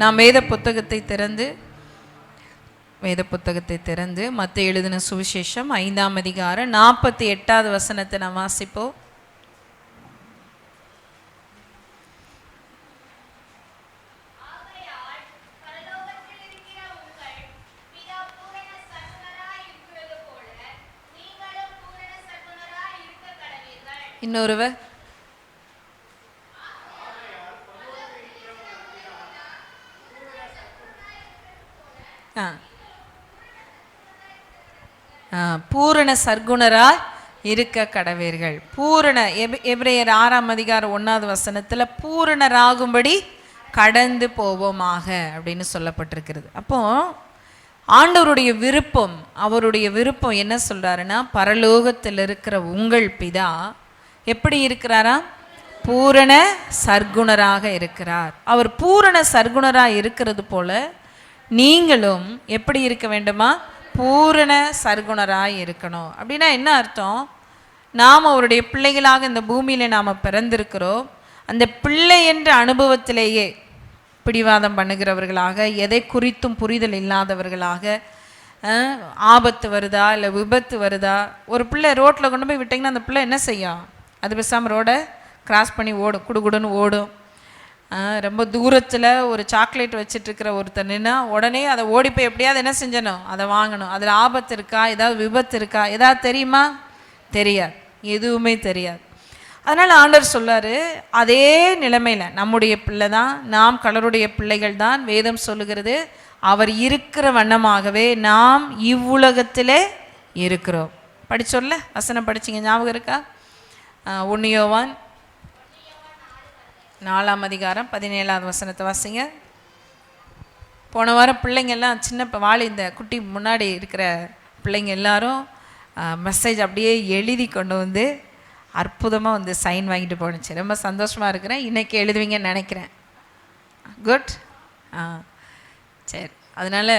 நாம் வேத புத்தகத்தை திறந்து மத்தேயு எழுதின சுவிசேஷம் 5ஆம் அதிகாரம் 48வது வசனத்தை நாம் வாசிப்போம். இன்னொருவர் பூரண சர்க்குணராய் இருக்க கடவீர்கள். பூரண எபிரேயர் 6ஆம் அதிகாரம் 1வது வசனத்தில் பூரணராகும்படி கடந்து போவோமாக அப்படின்னு சொல்லப்பட்டிருக்கிறது. அப்போ ஆண்டவருடைய விருப்பம், அவருடைய விருப்பம் என்ன சொல்றாருன்னா, பரலோகத்தில் இருக்கிற உங்கள் பிதா எப்படி இருக்கிறாரா? பூரண சர்க்குணராக இருக்கிறார். அவர் பூரண சர்க்குணராக இருக்கிறது போல நீங்களும் எப்படி இருக்க வேண்டுமா? பூரண சர்க்குணராய் இருக்கணும். அப்படின்னா என்ன அர்த்தம்? நாம் அவருடைய பிள்ளைகளாக இந்த பூமியில் நாம் பிறந்திருக்கிறோம். அந்த பிள்ளை என்ற அனுபவத்திலேயே பிடிவாதம் பண்ணுகிறவர்களாக, எதை குறித்தும் புரிதல் இல்லாதவர்களாக, ஆபத்து வருதா இல்லை விபத்து வருதா, ஒரு பிள்ளை ரோட்டில் கொண்டு போய் விட்டிங்கன்னா அந்த பிள்ளை என்ன செய்யும்? அது பேசாமல் ரோடை கிராஸ் பண்ணி ஓடும், குடுகுடுன்னு ஓடும். ரொம்ப தூரத்தில் ஒரு சாக்லேட் வச்சிட்ருக்கிற ஒருத்தர் நின்னா உடனே அதை ஓடி போய் எப்படியாவது என்ன செஞ்சணும்? அதை வாங்கணும். அதில் ஆபத்து இருக்கா, ஏதாவது விபத்து இருக்கா, ஏதாவது தெரியுமா? தெரியாது, எதுவுமே தெரியாது. அதனால் ஆண்டவர் சொல்லார், அதே நிலைமையில் நம்முடைய பிள்ளை தான், நாம் கடவுளுடைய பிள்ளைகள் தான். வேதம் சொல்லுகிறது, அவர் இருக்கிற வண்ணமாகவே நாம் இவ்வுலகத்திலே இருக்கிறோம். படிச்சோல்ல வசனம் படிச்சிங்க, ஞாபகம் இருக்கா? 1 யோவான் 4ஆம் அதிகாரம் 17வது வசனத்தை வாசிங்க. போன வாரம் பிள்ளைங்கள்லாம் சின்ன இந்த குட்டி முன்னாடி இருக்கிற பிள்ளைங்க எல்லாரும் மெசேஜ் அப்படியே எழுதி கொண்டு வந்து அற்புதமாக வந்து சைன் வாங்கிட்டு போணுச்சு. ரொம்ப சந்தோஷமாக இருக்கிறேன். இன்றைக்கி எழுதுவீங்கன்னு நினைக்கிறேன். குட். சரி, அதனால்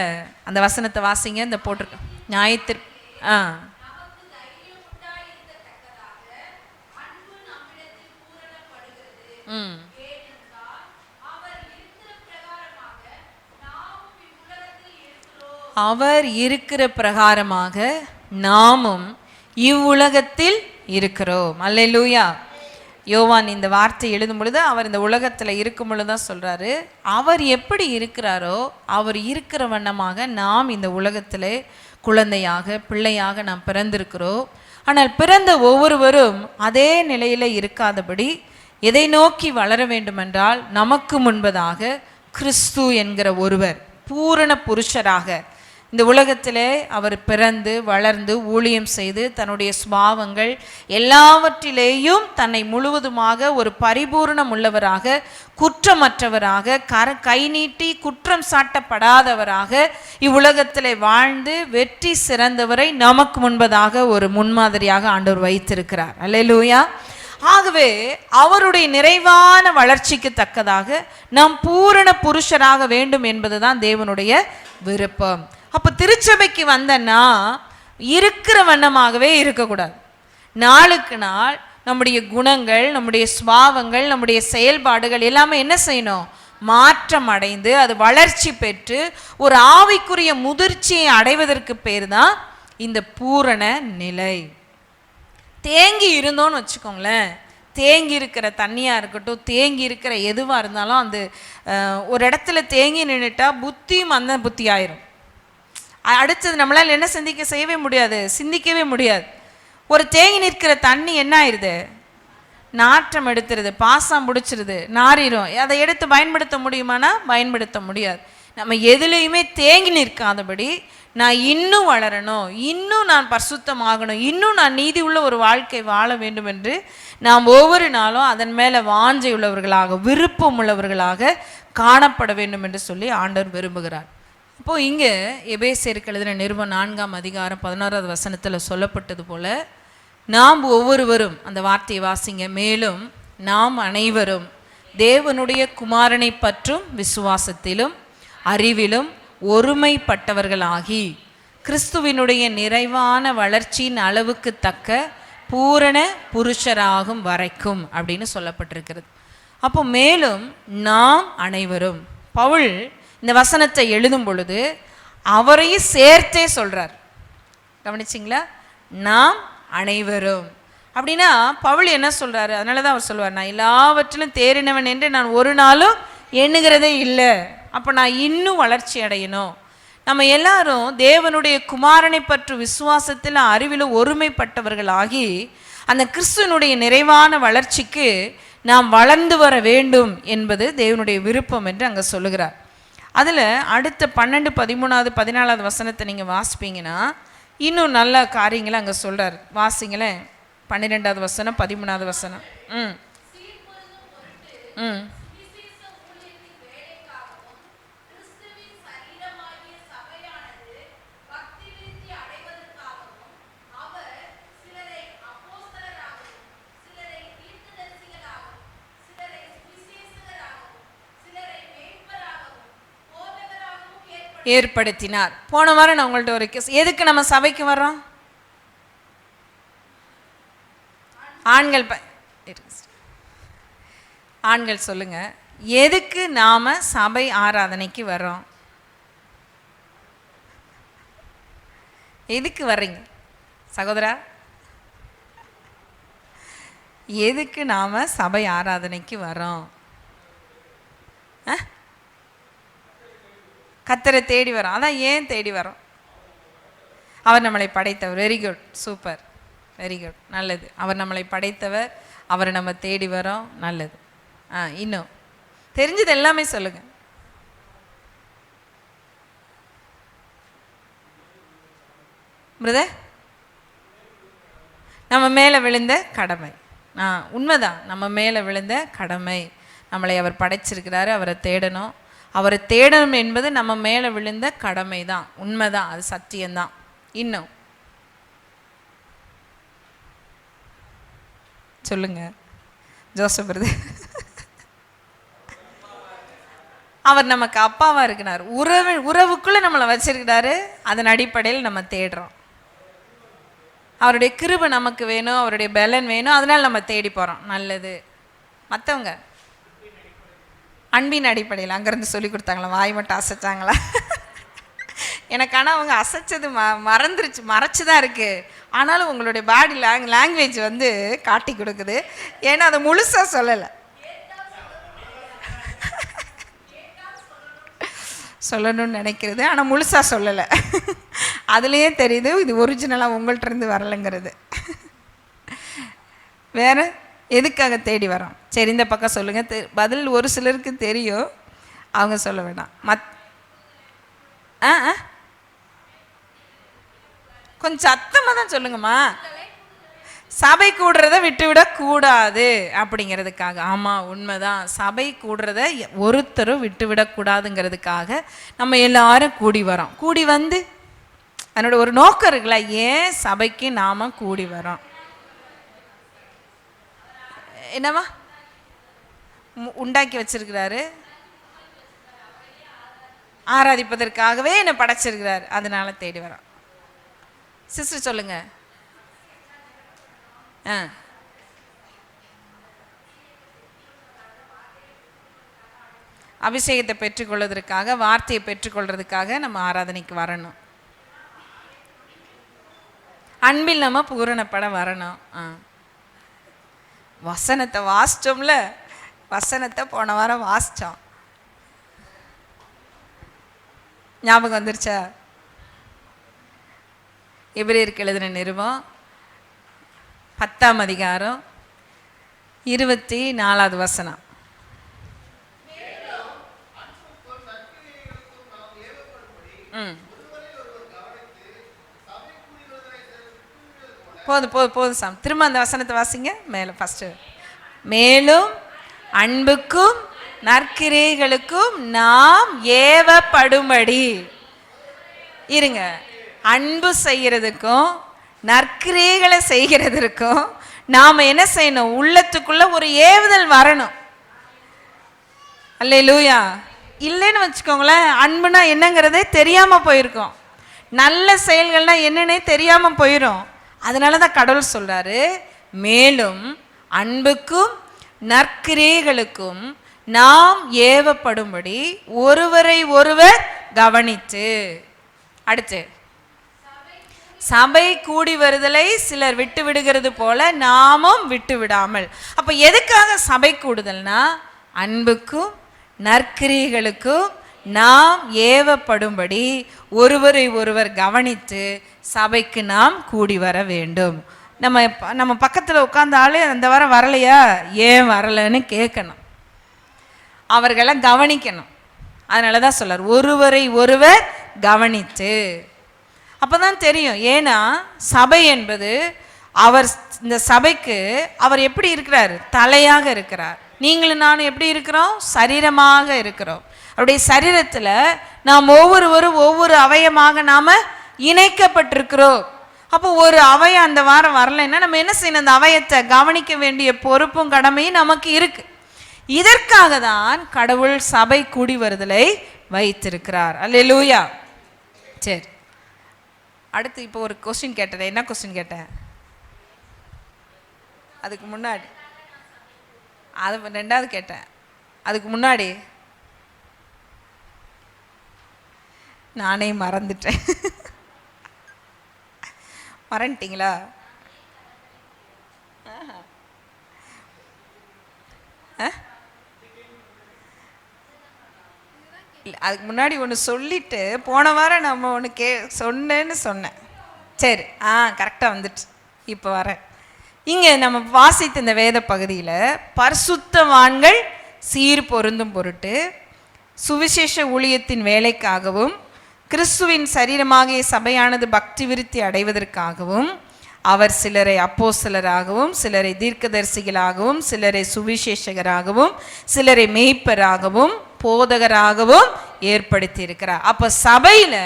அந்த வசனத்தை வாசிங்க. இந்த போட்டிருக்கோம் ஞாயிற்று அவர் இருக்கிற பிரகாரமாக நாமும் இவ்வுலகத்தில் இருக்கிறோம். அல்லேலூயா. யோவான் இந்த வார்த்தை எழுதும் பொழுது அவர் இந்த உலகத்தில் இருக்கும் பொழுது தான் சொல்கிறாரு, அவர் எப்படி இருக்கிறாரோ அவர் இருக்கிற வண்ணமாக நாம் இந்த உலகத்தில் குழந்தையாக பிள்ளையாக நாம் பிறந்திருக்கிறோம். ஆனால் பிறந்த ஒவ்வொருவரும் அதே நிலையில் இருக்காதபடி எதை நோக்கி வளர வேண்டுமென்றால், நமக்கு முன்பதாக கிறிஸ்து என்கிற ஒருவர் பூரண புருஷராக இந்த உலகத்திலே அவர் பிறந்து வளர்ந்து ஊழியம் செய்து தன்னுடைய சுபாவங்கள் எல்லாவற்றிலேயும் தன்னை முழுவதுமாக ஒரு பரிபூர்ணம் உள்ளவராக, குற்றமற்றவராக, கை நீட்டி குற்றம் சாட்டப்படாதவராக இவ்வுலகத்திலே வாழ்ந்து வெற்றி சிறந்தவரை நமக்கு முன்பதாக ஒரு முன்மாதிரியாக ஆண்டவர் வைத்திருக்கிறார். அல்லேலூயா. ஆகவே அவருடைய நிறைவான வளர்ச்சிக்கு தக்கதாக நாம் பூரண புருஷராக வேண்டும் என்பதுதான் தேவனுடைய விருப்பம். அப்போ திருச்சபைக்கு வந்தன்னா இருக்கிற வண்ணமாகவே இருக்கக்கூடாது. நாளுக்கு நாள் நம்முடைய குணங்கள், நம்முடைய சுபாவங்கள், நம்முடைய செயல்பாடுகள் எல்லாமே என்ன செய்யணும்? மாற்றம் அடைந்து அது வளர்ச்சி பெற்று ஒரு ஆவிக்குரிய முதிர்ச்சியை அடைவதற்கு பேர் தான் இந்த பூரண நிலை. தேங்கி இருந்தோன்னு வச்சுக்கோங்களேன், தேங்கி இருக்கிற தண்ணியாக இருக்கட்டும், தேங்கி இருக்கிற எதுவாக இருந்தாலும் அந்த ஒரு இடத்துல தேங்கி நின்றுட்டா புத்தியும் அந்த புத்தி ஆயிரும். அடுத்தது நம்மளால் என்ன செய்யவே முடியாது, சிந்திக்கவே முடியாது. ஒரு தேங்கி நிற்கிற தண்ணி என்ன ஆயிடுது? நாற்றம் எடுத்துருது, பாசம் பிடிச்சிருது, நாரிடும். அதை எடுத்து பயன்படுத்த முடியுமானா பயன்படுத்த முடியாது. நம்ம எதுலேயுமே தேங்கி நிற்காதபடி நான் இன்னும் வளரணும், இன்னும் நான் பரிசுத்தமாகணும், இன்னும் நான் நீதி உள்ள ஒரு வாழ்க்கை வாழ வேண்டும் என்று நாம் ஒவ்வொரு நாளும் அதன் மேலே வாஞ்சை உள்ளவர்களாக, விருப்பம் உள்ளவர்களாக காணப்பட வேண்டும் என்று சொல்லி ஆண்டவர் விரும்புகிறார். அப்போது இங்கே எபேசியருக்கு எழுதின நிருபம் 4ஆம் அதிகாரம் 16வது வசனத்தில் சொல்லப்பட்டது போல நாம் ஒவ்வொருவரும், அந்த வார்த்தையை வாசிங்க, மேலும் நாம் அனைவரும் தேவனுடைய குமாரனை பற்றும் விசுவாசத்திலும் அறிவிலும் ஒருமைப்பட்டவர்களாகி கிறிஸ்துவினுடைய நிறைவான வளர்ச்சியின் அளவுக்கு தக்க பூரண புருஷராகும் வரைக்கும் அப்படின்னு சொல்லப்பட்டிருக்கிறது. அப்போ மேலும் நாம் அனைவரும் பவுல் இந்த வசனத்தை எழுதும் பொழுது அவரையும் சேர்த்தே சொல்றார். கவனிச்சிங்களா? நாம் அனைவரும் அப்படின்னா பவுல் என்ன சொல்றாரு? அதனால தான் அவர் சொல்லுவார், நான் எல்லாவற்றிலும் தேறினவன் என்று நான் ஒரு நாளும் எண்ணுகிறதே இல்லை. அப்போ நான் இன்னும் வளர்ச்சி அடையணும். நம்ம எல்லாரும் தேவனுடைய குமாரனை பற்றி விசுவாசத்தில் அறிவிலும் ஒருமைப்பட்டவர்களாகி அந்த கிறிஸ்துவனுடைய நிறைவான வளர்ச்சிக்கு நாம் வளர்ந்து வர வேண்டும் என்பது தேவனுடைய விருப்பம் என்று அங்கே சொல்லுகிறார். அதில் அடுத்த 12, 13, 14 வசனத்தை நீங்கள் வாசிப்பீங்கன்னா இன்னும் நல்ல காரியங்களை அங்கே சொல்கிறார். வாசிங்களேன். 12வது வசனம், 13வது வசனம். ஏற்படுத்தினார். போன வாரம் நான் உங்கள்ட்ட ஒரு கேஸ், எதுக்கு நம்ம சபைக்கு வர்றோம்? ஆண்கள் சொல்லுங்க, எதுக்கு நாம சபை ஆராதனைக்கு வர்றோம்? எதுக்கு வர்றீங்க சகோதரா? எதுக்கு நாம சபை ஆராதனைக்கு வர்றோம்? கர்த்தரை தேடி வரோம். அதான் ஏன் தேடி வரோம்? அவர் நம்மளை படைத்தவர். Very good, super, very good, நல்லது. அவர் நம்மளை படைத்தவர், அவரை நம்ம தேடி வரோம், நல்லது. இன்னும் தெரிஞ்சது எல்லாமே சொல்லுங்க. பிரதர், நம்ம மேலே விழுந்த கடமை. உண்மைதான், நம்ம மேலே விழுந்த கடமை. நம்மளை அவர் படைச்சிருக்கிறாரு, அவரை தேடணும். அவரை தேடணும் என்பது நம்ம மேலே விழுந்த கடமை தான், உண்மைதான், அது சத்தியம்தான். இன்னும் சொல்லுங்க ஜோசப் பிரதர். அவர் நமக்கு அப்பாவா இருக்கிறார், உறவுக்குள்ள நம்மளை வச்சிருக்கிறாரு. அதன் அடிப்படையில் நம்ம தேடுறோம். அவருடைய கிருபை நமக்கு வேணும், அவருடைய பலன் வேணும், அதனால நம்ம தேடி போறோம். நல்லது. மற்றவங்க அன்பின் அடிப்படையில் அங்கேருந்து சொல்லி கொடுத்தாங்களா? வாய் மட்டும் அசைச்சாங்களா? எனக்கு ஆனால் அவங்க அசைச்சது மறைச்சு தான் இருக்குது. ஆனாலும் உங்களுடைய பாடி லாங்குவேஜ் வந்து காட்டி கொடுக்குது. ஏன்னா அதை முழுசாக சொல்லலை, சொல்லணும்னு நினைக்கிறது, ஆனால் முழுசாக சொல்லலை. அதுலேயே தெரியுது இது ஒரிஜினலாக உங்கள்கிட்ட இருந்து வரலைங்கிறது. வேறு எதுக்காக தேடி வரோம்? சரி, இந்த பக்கம் சொல்லுங்கள். பதில் ஒரு சிலருக்கு தெரியும், அவங்க சொல்ல வேண்டாம். கொஞ்சம் சத்தமாக தான் சொல்லுங்கம்மா. சபை கூடுறத விட்டுவிடக்கூடாது அப்படிங்கிறதுக்காக. ஆமாம், உண்மைதான். சபை கூடுறத ஒருத்தரும் விட்டுவிடக்கூடாதுங்கிறதுக்காக நம்ம எல்லாரும் கூடி வரோம். கூடி வந்து அதனோட ஒரு நோக்கம் இருக்குல்ல, ஏன் சபைக்கு நாம் கூடி வரோம்? என்னவா உண்டாக்கி வச்சிருக்கிறாரு? ஆராதிப்பதற்காகவே என்னை படைச்சிருக்கிறார், அதனால தேடி வரோம். சிஸ்டர் சொல்லுங்க. அபிஷேகத்தை பெற்றுக்கொள்வதற்காக, வார்த்தையை பெற்றுக்கொள்றதுக்காக நம்ம ஆராதனைக்கு வரணும். அன்பில் நம்ம பூரணப்பட வரணும். வசனத்தை வாசிச்சோம்ல, வசனத்தை போன வாரம் வாசித்தோம். ஞாபகம் வந்துருச்சா? எபிரேயருக்கு எழுதின நிருபம் 10ஆம் அதிகாரம் 24வது வசனம். போதும் சாம். திரும்ப அந்த வசனத்தை வாசிங்க. மேலே ஃபஸ்ட்டு, மேலும் அன்புக்கும் நற்கிரைகளுக்கும் நாம் ஏவப்படும்படி. இருங்க, அன்பு செய்கிறதுக்கும் நற்கிரைகளை செய்கிறதுக்கும் நாம் என்ன செய்யணும்? உள்ளத்துக்குள்ள ஒரு ஏவுதல் வரணும். அல்லேலூயா. இல்லைன்னு வச்சுக்கோங்களேன், அன்புனா என்னங்கிறதே தெரியாமல் போயிருக்கோம், நல்ல செயல்கள்னா என்னன்னே தெரியாமல் போயிடும். அதனால தான் கடவுள் சொல்கிறாரு, மேலும் அன்புக்கும் நற்கிரைகளுக்கும் நாம் ஏவப்படும்படி ஒருவரை ஒருவர் கவனித்து. அடுத்து, சபை கூடி வருதலை சிலர் விட்டு விடுகிறது போல நாமும் விட்டு விடாமல். அப்ப எதுக்காக சபை கூடுதல்னா, அன்புக்கும் நற்கிரியைகளுக்கும் நாம் ஏவப்படும்படி ஒருவரை ஒருவர் கவனித்து சபைக்கு நாம் கூடி வர வேண்டும். நம்ம பக்கத்தில் உட்கார்ந்தாலே அந்த வாரம் வரலையா, ஏன் வரலன்னு கேட்கணும், அவர்களை கவனிக்கணும். அதனால தான் சொல்றார் ஒருவரை ஒருவர் கவனித்து. அப்பதான் தெரியும். ஏன்னா சபை என்பது அவர், இந்த சபைக்கு அவர் எப்படி இருக்கிறார், தலையாக இருக்கிறார். நீங்களும் நானும் எப்படி இருக்கிறோம், சரீரமாக இருக்கிறோம். அவருடைய சரீரத்தில் நாம் ஒவ்வொருவரும் ஒவ்வொரு அவயமாக நாம் இணைக்கப்பட்டிருக்கிறோம். அப்போ ஒரு அவயம் அந்த வாரம் வரலைன்னா நம்ம என்ன செய்யணும், அந்த அவயத்தை கவனிக்க வேண்டிய பொறுப்பும் கடமையும் நமக்கு இருக்கு. இதற்காக தான் கடவுள் சபை கூடி வருதலை வைத்திருக்கிறார். அல்லேலூயா. சரி, அடுத்து இப்போ ஒரு கொஸ்டின் கேட்டேன். என்ன கொஸ்டின் கேட்டேன்? அதுக்கு முன்னாடி அது ரெண்டாவது கேட்டேன். அதுக்கு முன்னாடி நானே மறந்துட்டேன். மறந்துட்டீங்களா? இல்லை, அதுக்கு முன்னாடி ஒன்று சொல்லிட்டு போன வாரம் நம்ம ஒன்று சொன்னேன்னு சொன்னேன். சரி, கரெக்டாக வந்துட்டு இப்போ வரேன். இங்கே நம்ம வாசித்த இந்த வேத பகுதியில் பரிசுத்தவான்கள் சீர் பொருந்தும் பொருட்டு சுவிசேஷ ஊழியத்தின் வேலைக்காகவும் கிறிஸ்துவின் சரீரமாகிய சபையானது பக்தி விருத்தி அடைவதற்காகவும் அவர் சிலரை அப்போஸ்தலராகவும் சிலரை தீர்க்கதரிசிகளாகவும் சிலரை சுவிசேஷகராகவும் சிலரை மேய்ப்பராகவும் போதகராகவும் ஏற்படுத்தி இருக்கிறார். அப்போ சபையில்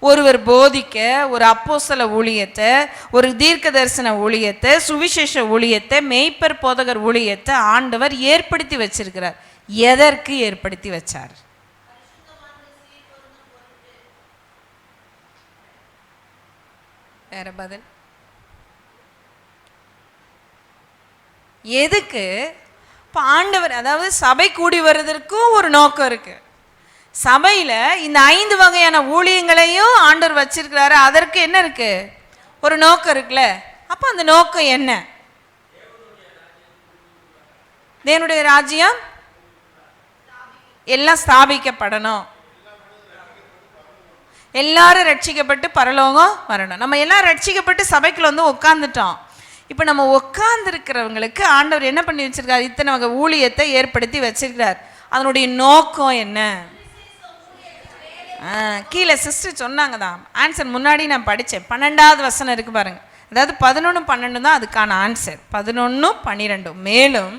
ஒருவர் போதிக்க ஒரு அப்போஸ்தல ஊழியத்தை, ஒரு தீர்க்க தரிசன ஊழியத்தை, சுவிசேஷ ஊழியத்தை, மேய்ப்பர் போதகர் ஊழியத்தை ஆண்டவர் ஏற்படுத்தி வச்சிருக்கிறார். எதற்கு ஏற்படுத்தி வச்சார்? வேற பதில்? எதுக்கு? இப்போ ஆண்டவர், அதாவது சபை கூடி வருவதற்கும் ஒரு நோக்கம் இருக்கு. சபையில் இந்த 5 வகையான ஊழியங்களையும் ஆண்டவர் வச்சிருக்கிறாரு. அதற்கு என்ன இருக்கு? ஒரு நோக்கம் இருக்குல்ல. அப்போ அந்த நோக்கம் என்ன? தேவனுடைய ராஜ்யம் எல்லாம் ஸ்தாபிக்கப்படணும், எல்லாரும் ரட்சிக்கப்பட்டு பரலோகம் வரணும். நம்ம எல்லாம் ரட்சிக்கப்பட்டு சபைக்குள்ள வந்து உட்காந்துட்டோம். இப்போ நம்ம உட்கார்ந்துருக்கிறவங்களுக்கு ஆண்டவர் என்ன பண்ணி வச்சிருக்காரு? இத்தனை வகை ஊழியத்தை ஏற்படுத்தி வச்சிருக்கிறார். அதனுடைய நோக்கம் என்ன? கீழே சிஸ்டர் சொன்னாங்க தான் ஆன்சர். முன்னாடி நான் படித்தேன். 12வது வசனம் இருக்கு பாருங்க. அதாவது 11, 12 தான் அதுக்கான ஆன்சர். 11, 12. மேலும்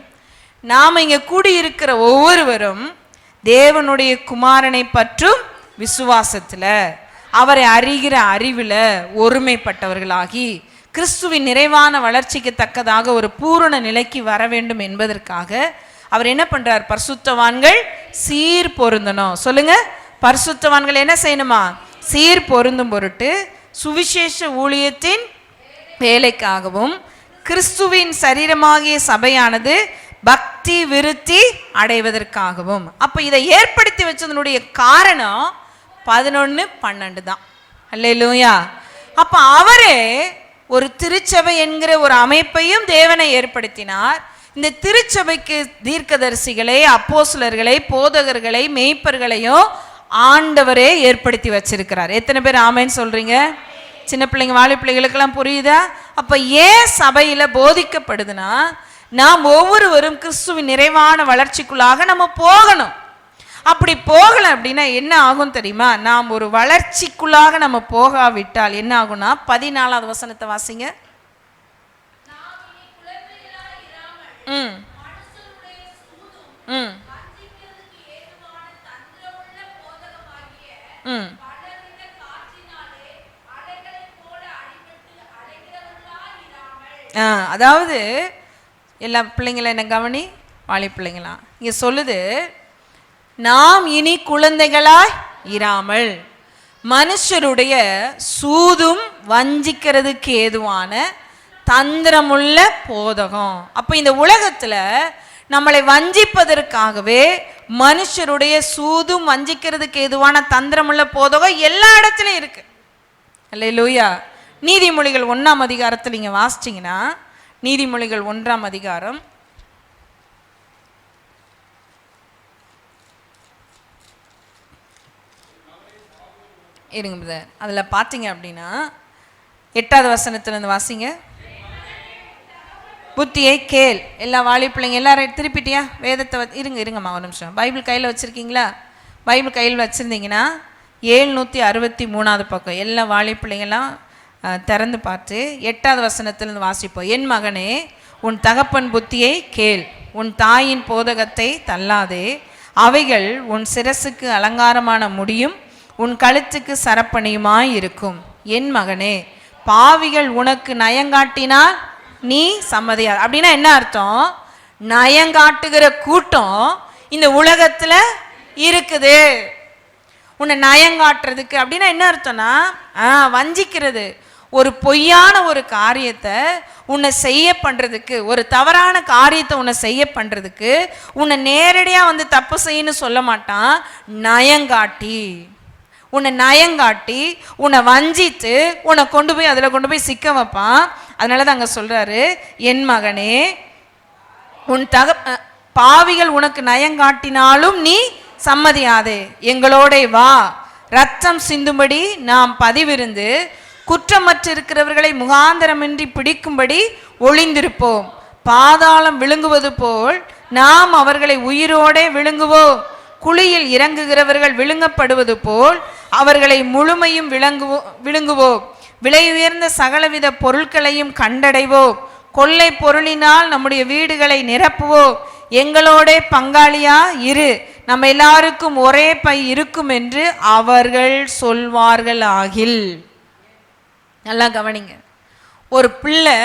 நாம் இங்கே கூடியிருக்கிற ஒவ்வொருவரும் தேவனுடைய குமாரனை பற்றும் விசுவாசத்தில் அவரை அறிகிற அறிவில் ஒருமைப்பட்டவர்களாகி கிறிஸ்துவின் நிறைவான வளர்ச்சிக்கு தக்கதாக ஒரு பூரண நிலைக்கு வர வேண்டும் என்பதற்காக அவர் என்ன பண்றார்? பரிசுத்தவான்கள் சீர் பொருந்தணும். சொல்லுங்க, பரிசுத்தவான்கள் என்ன செய்யணுமா? சீர் பொருந்தும் பொருட்டு சுவிசேஷ ஊழியத்தின் வேலைக்காகவும் கிறிஸ்துவின் சரீரமாகிய சபையானது பக்தி விருத்தி அடைவதற்காகவும். அப்ப இதை ஏற்படுத்தி வச்சதனுடைய காரணம் 11, 12 தான். அல்லேலூயா. அப்ப அவரே ஒரு திருச்சபை என்கிற ஒரு அமைப்பையும் தேவனை ஏற்படுத்தினார். இந்த திருச்சபைக்கு தீர்க்கதரிசிகளை, அப்போஸ்தலர்களை, போதகர்களை, மேய்ப்பர்களையும் ஆண்டவரே ஏற்படுத்தி வச்சிருக்கிறார். எத்தனை பேர் ஆமேன்னு சொல்றீங்க? சின்ன பிள்ளைங்க, வாலி பிள்ளைகளுக்கெல்லாம் புரியுதா? அப்ப ஏன் சபையில போதிக்கப்படுதுன்னா, நாம் ஒவ்வொருவரும் கிறிஸ்துவின் நிறைவான வளர்ச்சிக்குள்ளாக நம்ம போகணும். அப்படி போகல அப்படின்னா என்ன ஆகும் தெரியுமா? நாம் ஒரு வளர்ச்சிக்குள்ளாக நம்ம போகாவிட்டால் என்ன ஆகும்னா, 14வது வசனத்தை வாசிங்க. அதாவது எல்லா பிள்ளைங்கள என்ன கவனி, வாலி பிள்ளைங்களா, இங்க சொல்லுது, நாம் இனி குழந்தைகளாய் இராமல் மனுஷருடைய சூதும் வஞ்சிக்கிறதுக்கு ஏதுவான தந்திரமுள்ள போதகம். அப்ப இந்த உலகத்துல நம்மளை வஞ்சிப்பதற்காகவே மனுஷருடைய சூதும் வஞ்சிக்கிறதுக்கு ஏதுவான தந்திரமுள்ள போதகம் எல்லா இடத்துலையும் இருக்கு. அல்லேலூயா. நீதிமொழிகள் 1ஆம் அதிகாரத்தில் நீங்க வாசிச்சீங்கன்னா, நீதிமொழிகள் 1ஆம் அதிகாரம் இருங்க பிரதர், அதில் பார்த்தீங்க அப்படின்னா 8வது வசனத்திலிருந்து வாசிங்க. புத்தியை கேள். எல்லா வாலி பிள்ளைங்க எல்லாரும் திருப்பிட்டியா வேதத்தை? இருங்கம்மா ஒரு நிமிஷம். பைபிள் கையில் வச்சுருக்கீங்களா? பைபிள் கையில் வச்சுருந்தீங்கன்னா 763வது பக்கம் எல்லா வாலி பிள்ளைங்கெல்லாம் திறந்து பார்த்து 8வது வசனத்திலிருந்து வாசிப்போம். என் மகனே, உன் தகப்பன் புத்தியை கேள், உன் தாயின் போதகத்தை தள்ளாதே. அவைகள் உன் சிரசுக்கு அலங்காரமான முடியும், உன் கழுத்துக்கு சரப்பணியுமாய் இருக்கும். என் மகனே, பாவிகள் உனக்கு நயங்காட்டினால் நீ சம்மதியா. அப்படின்னா என்ன அர்த்தம்? நயங்காட்டுகிற கூட்டம் இந்த உலகத்துல இருக்குது. உன்னை நயங்காட்டுறதுக்கு அப்படின்னா என்ன அர்த்தம்னா, வஞ்சிக்கிறது. ஒரு பொய்யான ஒரு காரியத்தை உன்னை செய்ய பண்றதுக்கு, ஒரு தவறான காரியத்தை உன்னை செய்ய பண்றதுக்கு உன்னை நேரடியா வந்து தப்பு செய்யன்னு சொல்ல மாட்டான். நயங்காட்டி, உன்னை நயங்காட்டி உன்னை வஞ்சித்து உன்னை கொண்டு போய் அதில் கொண்டு போய் சிக்க வைப்பான். அதனால தான் அங்கே சொல்றாரு, என் மகனே, உன் பாவிகள் உனக்கு நயங்காட்டினாலும் நீ சம்மதியாதே. எங்களோட வா, ரத்தம் சிந்தும்படி நாம் பதிவிருந்து குற்றமற்றிருக்கிறவர்களை முகாந்தரமின்றி பிடிக்கும்படி ஒளிந்திருப்போம். பாதாளம் விழுங்குவது போல் நாம் அவர்களை உயிரோடே விழுங்குவோம். குழியில் இறங்குகிறவர்கள் விழுங்கப்படுவது போல் அவர்களை முழுமையும் விழுங்குவோம். விலை உயர்ந்த சகலவித பொருட்களையும் கண்டடைவோம். கொள்ளை பொருளினால் நம்முடைய வீடுகளை நிரப்புவோம். எங்களோட பங்காளியா இரு, நம்ம எல்லாருக்கும் ஒரே பை இருக்கும் என்று அவர்கள் சொல்வார்கள் ஆகில். நல்லா கவனிங்க. ஒரு பிள்ளை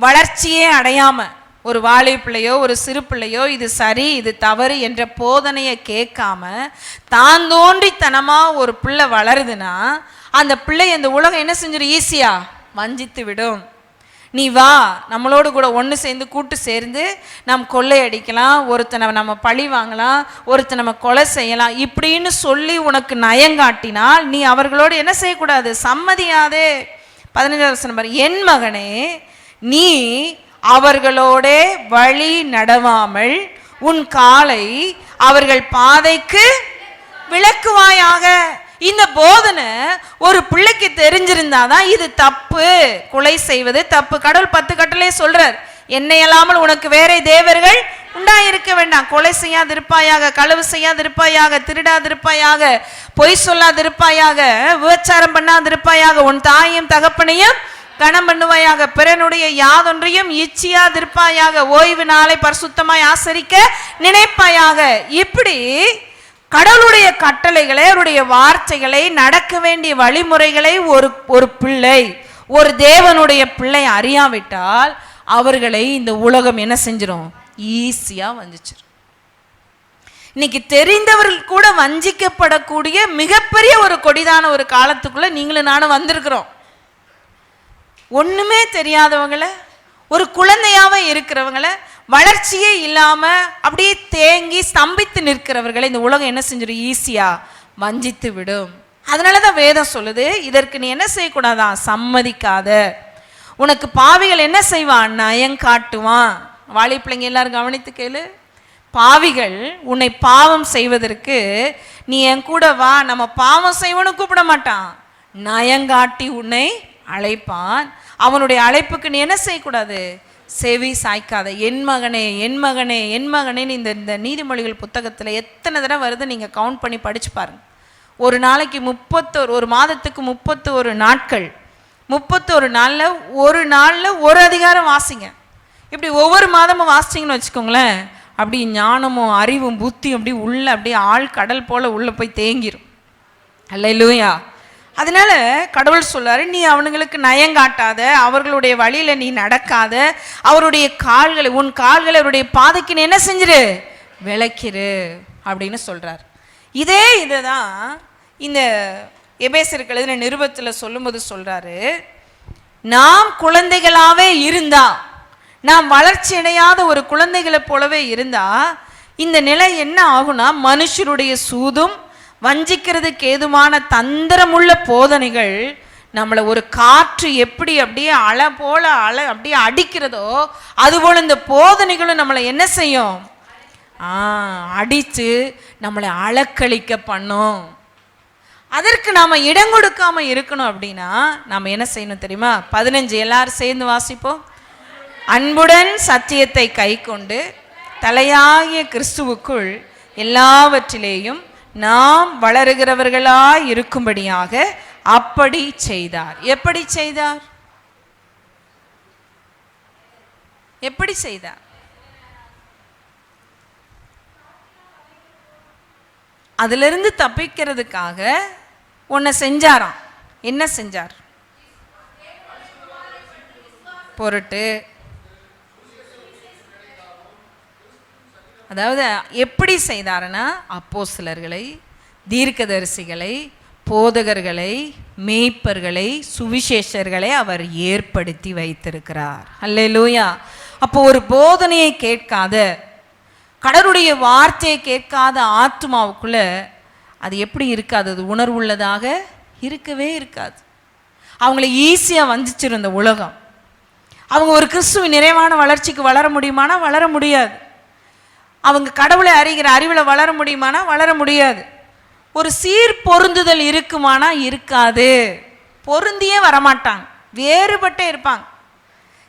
வளர்ச்சியே அடையாம, ஒரு வாழை பிள்ளையோ ஒரு சிறு பிள்ளையோ இது சரி இது தவறு என்ற போதனையை கேட்காம தான் தோன்றித்தனமா ஒரு பிள்ளை வளருதுன்னா, அந்த பிள்ளை இந்த உலகம் என்ன செஞ்சிடும்? ஈஸியா வஞ்சித்து விடும். நீ வா, நம்மளோடு கூட ஒன்று சேர்ந்து கூட்டு சேர்ந்து நம் கொள்ளை அடிக்கலாம், ஒருத்தனை நம்ம பழி வாங்கலாம், ஒருத்தனை நம்ம கொலை செய்யலாம் இப்படின்னு சொல்லி உனக்கு நயங்காட்டினால் நீ அவர்களோடு என்ன செய்யக்கூடாது? சம்மதியாதே. 15வது வசனம் பாரு. என் மகனே, நீ அவர்களோட வழி நடவாமல் உன் காலை அவர்கள் பாதைக்கு விளக்குவாயாக. இந்த போதனை ஒரு பிள்ளைக்கு தெரிஞ்சிருந்தாதான் இது தப்பு, கொலை செய்வது தப்பு. கடவுள் 10 கட்டளை சொல்றார், என்னை அல்லாமல் உனக்கு வேற தேவர்கள் உண்டாயிருக்க வேண்டாம். கொலை செய்யாதிருப்பாயாக, களவு செய்யாதிருப்பாயாக, திருடாதிருப்பாயாக, பொய் சொல்லாதிருப்பாயாக, விபச்சாரம் பண்ணாதிருப்பாயாக, உன் தாயையும் தகப்பனையும் கணம் பண்ணுவாயாக, பிறனுடைய யாதொன்றையும் இச்சியாதிருப்பாயாக, ஓய்வு நாளை பரிசுத்தமாய் ஆசரிக்க நினைப்பாயாக. இப்படி கடவுளுடைய கட்டளைகளை, அவருடைய வார்த்தைகளை, நடக்க வேண்டிய வழிமுறைகளை ஒரு பிள்ளை, ஒரு தேவனுடைய பிள்ளை அறியாவிட்டால் அவர்களை இந்த உலகம் என்ன செஞ்சிடும்? ஈஸியா வஞ்சிச்சிடும். இன்னைக்கு தெரிந்தவர்கள் கூட வஞ்சிக்கப்படக்கூடிய மிகப்பெரிய ஒரு கொடிதான ஒரு காலத்துக்குள்ள நீங்களும் நானும் வந்திருக்கிறோம். ஒண்ணுமே தெரியாதவங்கள, ஒரு குழந்தையாவே இருக்கிறவங்கள, வளர்ச்சியே இல்லாம அப்படியே தேங்கி ஸ்தம்பித்து நிற்கிறவர்களை இந்த உலகம் என்ன செஞ்சிடும்? ஈஸியா வஞ்சித்து விடும். அதனாலதான் வேதம் சொல்லுது, இதற்கு நீ என்ன செய்யக்கூடாதான்? சம்மதிக்காத. உனக்கு பாவிகள் என்ன செய்வான்? நயம் காட்டுவான். வாலி பிள்ளைங்க எல்லாரும் கவனித்து கேளு. பாவிகள் உன்னை பாவம் செய்வதற்கு நீ என் கூட வா, நம்ம பாவம் செய்வனு கூப்பிட மாட்டான், நயங்காட்டி உன்னை அழைப்பான். அவனுடைய அழைப்புக்கு நீ என்ன செய்யக்கூடாது? செவி சாய்க்காத. என் மகனே, என் மகனே, என் மகனேன்னு இந்த நீதிமொழிகள் புத்தகத்தில் எத்தனை தடவை வருது நீங்கள் கவுண்ட் பண்ணி படிச்சு பாருங்க. ஒரு நாளைக்கு 31, ஒரு மாதத்துக்கு 31 நாட்கள், 31 நாளில் ஒரு நாளில் ஒரு அதிகாரம் வாசிங்க. இப்படி ஒவ்வொரு மாதமும் வாசிச்சிங்கன்னு வச்சுக்கோங்களேன், அப்படி ஞானமும் அறிவும் புத்தியும் அப்படி உள்ள அப்படியே ஆள் கடல் போல உள்ள போய் தேங்கிரும். அல்லேலூயா. அதனால கடவுள் சொல்றாரு, நீ அவனுங்களுக்கு நயங்காட்டாத, அவர்களுடைய வழியில நீ நடக்காத, அவருடைய கால்களை, உன் கால்களை அவருடைய பாதைக்கு நீ என்ன செஞ்சிரு? விளக்கிரு அப்படின்னு சொல்றார். இதே இதுதான் இந்த எபேசியருக்கு எழுதின நிருபத்தில் சொல்லும்போது சொல்றாரு, நாம் குழந்தைகளாவே இருந்தா நாம் வளர்ச்சி அடையாத ஒரு குழந்தைகளை போலவே இருந்தா இந்த நிலை என்ன ஆகும்னா, மனுஷருடைய சூதும் வஞ்சிக்கிறதுக்கு ஏதுமான தந்திரமுள்ள போதனைகள் நம்மளை ஒரு காற்று எப்படி அப்படியே அலை போல அப்படியே அடிக்கிறதோ அதுபோல் இந்த போதனைகளும் நம்மளை என்ன செய்யும், அடித்து நம்மளை அலக்களிக்க பண்ணும். அதற்கு நாம் இடம் கொடுக்காம இருக்கணும் அப்படின்னா நாம் என்ன செய்யணும் தெரியுமா? 15 எல்லாரும் சேர்ந்து வாசிப்போம். அன்புடன் சத்தியத்தை கை கொண்டு தலையாகிய கிறிஸ்துவுக்குள் எல்லாவற்றிலேயும் நாம் வளருகிறவர்களாய் இருக்கும்படியாக அப்படி செய்தார். எப்படி செய்தார்? எப்படி செய்தார்? அதிலிருந்து தப்பிக்கிறதுக்காக ஒன்றை செஞ்சாராம். என்ன செஞ்சார்? பொருட்டு, அதாவது எப்படி செய்தாருன்னா, அப்போஸ்தலர்களை, தீர்க்கதரிசிகளை, போதகர்களை, மேய்ப்பர்களை, சுவிசேஷர்களை அவர் ஏற்படுத்தி வைத்திருக்கிறார். அல்லேலூயா. அப்போ ஒரு போதனையை கேட்காத, கடவுளுடைய வார்த்தையை கேட்காத ஆத்மாவுக்குள்ள அது எப்படி இருக்காது? அது உணர்வுள்ளதாக இருக்கவே இருக்காது. அவங்கள ஈஸியாக வஞ்சிச்சிருந்த உலகம். அவங்க ஒரு கிறிஸ்துவின் நிறைவான வளர்ச்சிக்கு வளர முடியுமானா வளர முடியாது. அவங்க கடவுளை அறிகிற அறிவில் வளர முடியுமானா வளர முடியாது. ஒரு சீர் பொருந்துதல் இருக்குமானா இருக்காது. பொருந்தியே வரமாட்டாங்க, வேறுபட்டே இருப்பாங்க.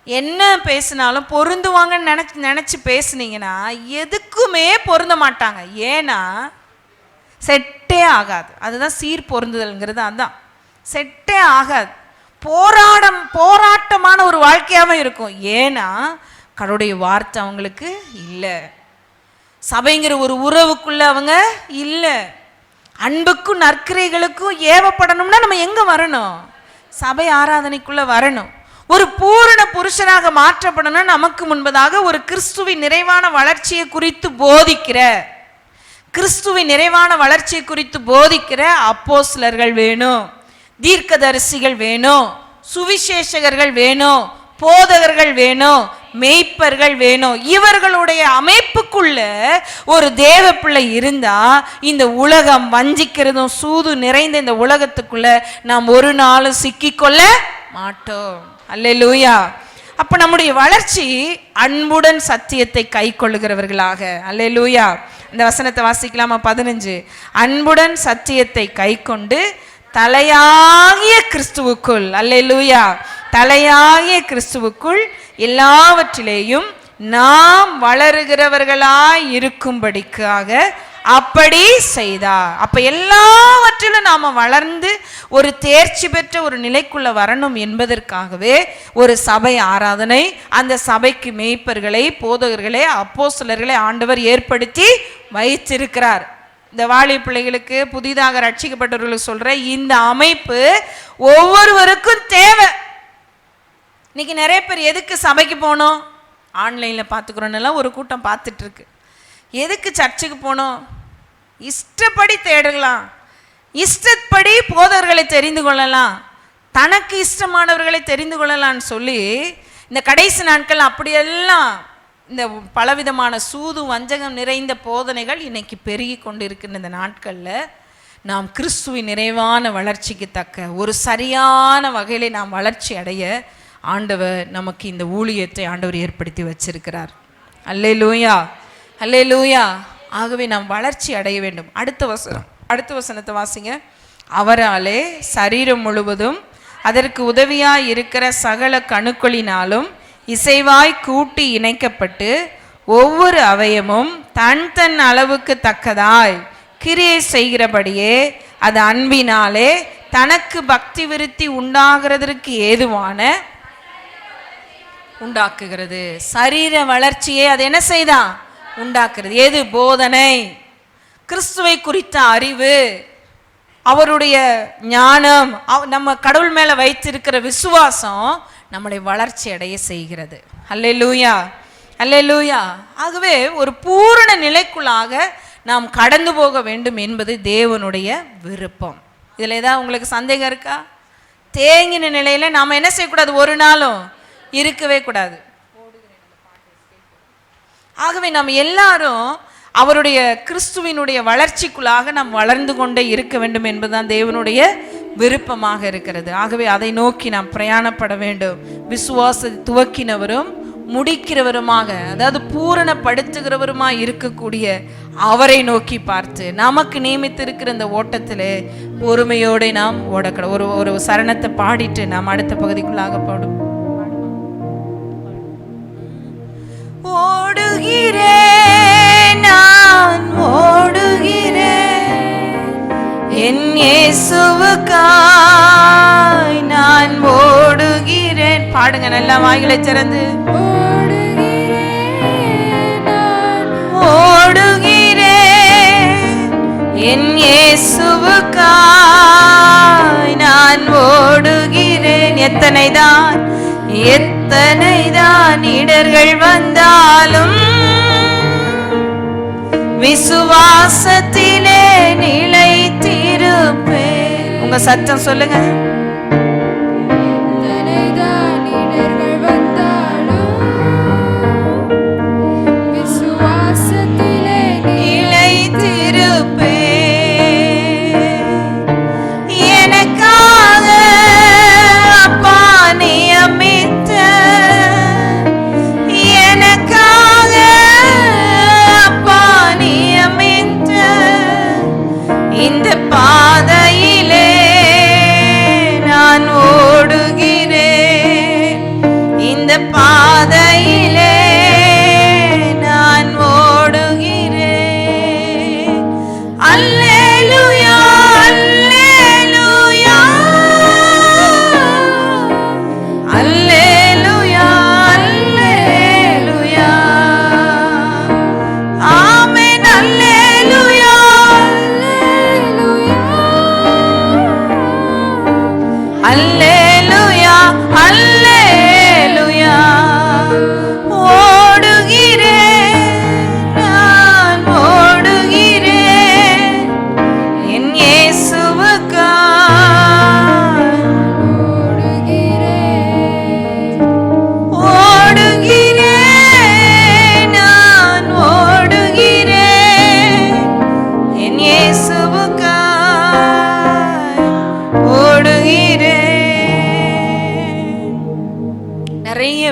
என்ன பேசினாலும் பொருந்துவாங்கன்னு நினச்சி பேசுனீங்கன்னா எதுக்குமே பொருந்த மாட்டாங்க. ஏன்னா செட்டே ஆகாது. அதுதான் சீர் பொருந்துதல்ங்கிறது. அதுதான் செட்டே ஆகாது. போராட்டமான ஒரு வாழ்க்கையாகவும் இருக்கும். ஏன்னா கடவுளுடைய வார்த்தை அவங்களுக்கு இல்லை. சபைங்கிற ஒரு உறவுக்குள்ள அவங்க இல்லை. அன்புக்கும் நற்கிரைகளுக்கும் ஏவப்படணும்னா நம்ம எங்க வரணும்? சபை ஆராதனைக்குள்ள வரணும். ஒரு பூரண புருஷனாக மாற்றப்படணும். நமக்கு முன்பதாக ஒரு கிறிஸ்துவின் நிறைவான வளர்ச்சியை குறித்து போதிக்கிற, கிறிஸ்துவின் நிறைவான வளர்ச்சியை குறித்து போதிக்கிற அப்போஸ்தலர்கள் வேணும், தீர்க்கதரிசிகள் வேணும், சுவிசேஷகர்கள் வேணும், போதகர்கள் வேணும், மேய்ப்பர்கள் வேணும். இவர்களுடைய அமைப்புக்குள்ள ஒரு தேவ பிள்ளை இருந்தா இந்த உலகம் வஞ்சிக்கிறதும் சூது நிறைந்த இந்த உலகத்துக்குள்ள நாம் ஒரு நாளும் சிக்கிக்கொள்ள மாட்டோம். அல்லேலூயா. அப்ப நம்முடைய வளர்ச்சி அன்புடன் சத்தியத்தை கை கொள்ளுகிறவர்களாக. அல்லேலூயா. இந்த வசனத்தை வாசிக்கலாமா? 15. அன்புடன் சத்தியத்தை கை கொண்டு தலையாகிய கிறிஸ்துவுக்குள், அல்லேலூயா, தலையாகிய கிறிஸ்துவுக்குள் எல்லாவற்றிலேயும் நாம் வளருகிறவர்களாய் இருக்கும்படிக்காக அப்படி செய்தார். அப்ப எல்லாவற்றிலும் நாம வளர்ந்து ஒரு தேர்ச்சி பெற்ற ஒரு நிலைக்குள்ள வரணும் என்பதற்காகவே ஒரு சபை ஆராதனை, அந்த சபைக்கு மேய்ப்பர்களை, போதகர்களை, அப்போஸ்தலர்களை ஆண்டவர் ஏற்படுத்தி வைத்திருக்கிறார். இந்த வாலி பிள்ளைகளுக்கு, புதிதாக ரட்சிக்கப்பட்டவர்களுக்கு சொல்ற இந்த அமைப்பு ஒவ்வொருவருக்கும் தேவை. இன்னைக்கு நிறைய பேர் எதுக்கு சபைக்கு போனோம்? ஆன்லைனில் பார்த்துக்கிறோன்னெல்லாம் ஒரு கூட்டம் பார்த்துட்டு இருக்கு. எதுக்கு சர்ச்சுக்கு போனோம்? இஷ்டப்படி தேடலாம், இஷ்டப்படி போதவர்களை தெரிந்து கொள்ளலாம், தனக்கு இஷ்டமானவர்களை தெரிந்து கொள்ளலான்னு சொல்லி இந்த கடைசி நாட்கள் அப்படியெல்லாம் இந்த பலவிதமான சூது வஞ்சகம் நிறைந்த போதனைகள் இன்னைக்கு பெருகி கொண்டு இருக்கின்ற இந்த நாட்களில் நாம் கிறிஸ்துவின் நிறைவான வளர்ச்சிக்கு தக்க ஒரு சரியான வகையிலே நாம் வளர்ச்சி அடைய ஆண்டவர் நமக்கு இந்த ஊழியத்தை ஆண்டவர் ஏற்படுத்தி வச்சிருக்கிறார். அல்லேலூயா, அல்லேலூயா. ஆகவே நாம் வளர்ச்சி அடைய வேண்டும். அடுத்த வசனத்தை வாசிங்க. அவராலே சரீரம் முழுவதும் அதற்கு உதவியாய் இருக்கிற சகல கணுக்களினாலும் இசைவாய் கூட்டி இணைக்கப்பட்டு ஒவ்வொரு அவயமும் தன் தன் அளவுக்கு தக்கதாய் கிரியை செய்கிறபடியே அது அன்பினாலே தனக்கு பக்தி விருத்தி உண்டாகிறதற்கு ஏதுவான உண்டாக்குகிறது. சரீர வளர்ச்சியை அது என்ன செய்தான்? உண்டாக்குறது. எது? போதனை, கிறிஸ்துவை குறித்த அறிவு, அவருடைய ஞானம், நம்ம கடவுள் மேல வைத்திருக்கிற விசுவாசம் நம்மளை வளர்ச்சி அடைய செய்கிறது. அல்லேலூயா, அல்லேலூயா. ஆகவே ஒரு பூரண நிலைக்குள்ளாக நாம் கடந்து போக வேண்டும் என்பது தேவனுடைய விருப்பம். இதில் ஏதாவது உங்களுக்கு சந்தேகம் இருக்கா? தேங்கின நிலையில நாம் என்ன செய்யக்கூடாது? ஒரு நாளும் இருக்கவே கூடாது. ஆகவே நாம் எல்லாரும் அவருடைய கிறிஸ்துவினுடைய வளர்ச்சிக்குள்ளாக நாம் வளர்ந்து கொண்டே இருக்க வேண்டும் என்பதுதான் தேவனுடைய விருப்பமாக இருக்கிறது. ஆகவே அதை நோக்கி நாம் பிரயாணப்பட வேண்டும். விசுவாசத்தை துவக்கினவரும் முடிக்கிறவருமாக, அதாவது பூரணப்படுத்துகிறவருமாய் இருக்கக்கூடிய அவரை நோக்கி பார்த்து நமக்கு நியமித்திருக்கிற இந்த ஓட்டத்தில் பொறுமையோடு நாம் ஓடக்கூட. ஒரு சரணத்தை பாடிட்டு நாம் அடுத்த பகுதிக்குள்ளாக போடும். ஓடுகிறேன், நான் ஓடுகிறேன், என் இயேசுவுக்காய் நான் ஓடுகிறேன். பாடுங்க நல்லா, வாய்களை திறந்து. ஓடுகிறேன், என் இயேசுவுக்காய் நான் ஓடுகிறேன். எத்தனைதான் இடர்கள் வந்தாலும் விசுவாசத்திலே நிலைத்திருப்பேன். உங்க சத்தம் சொல்லுங்க.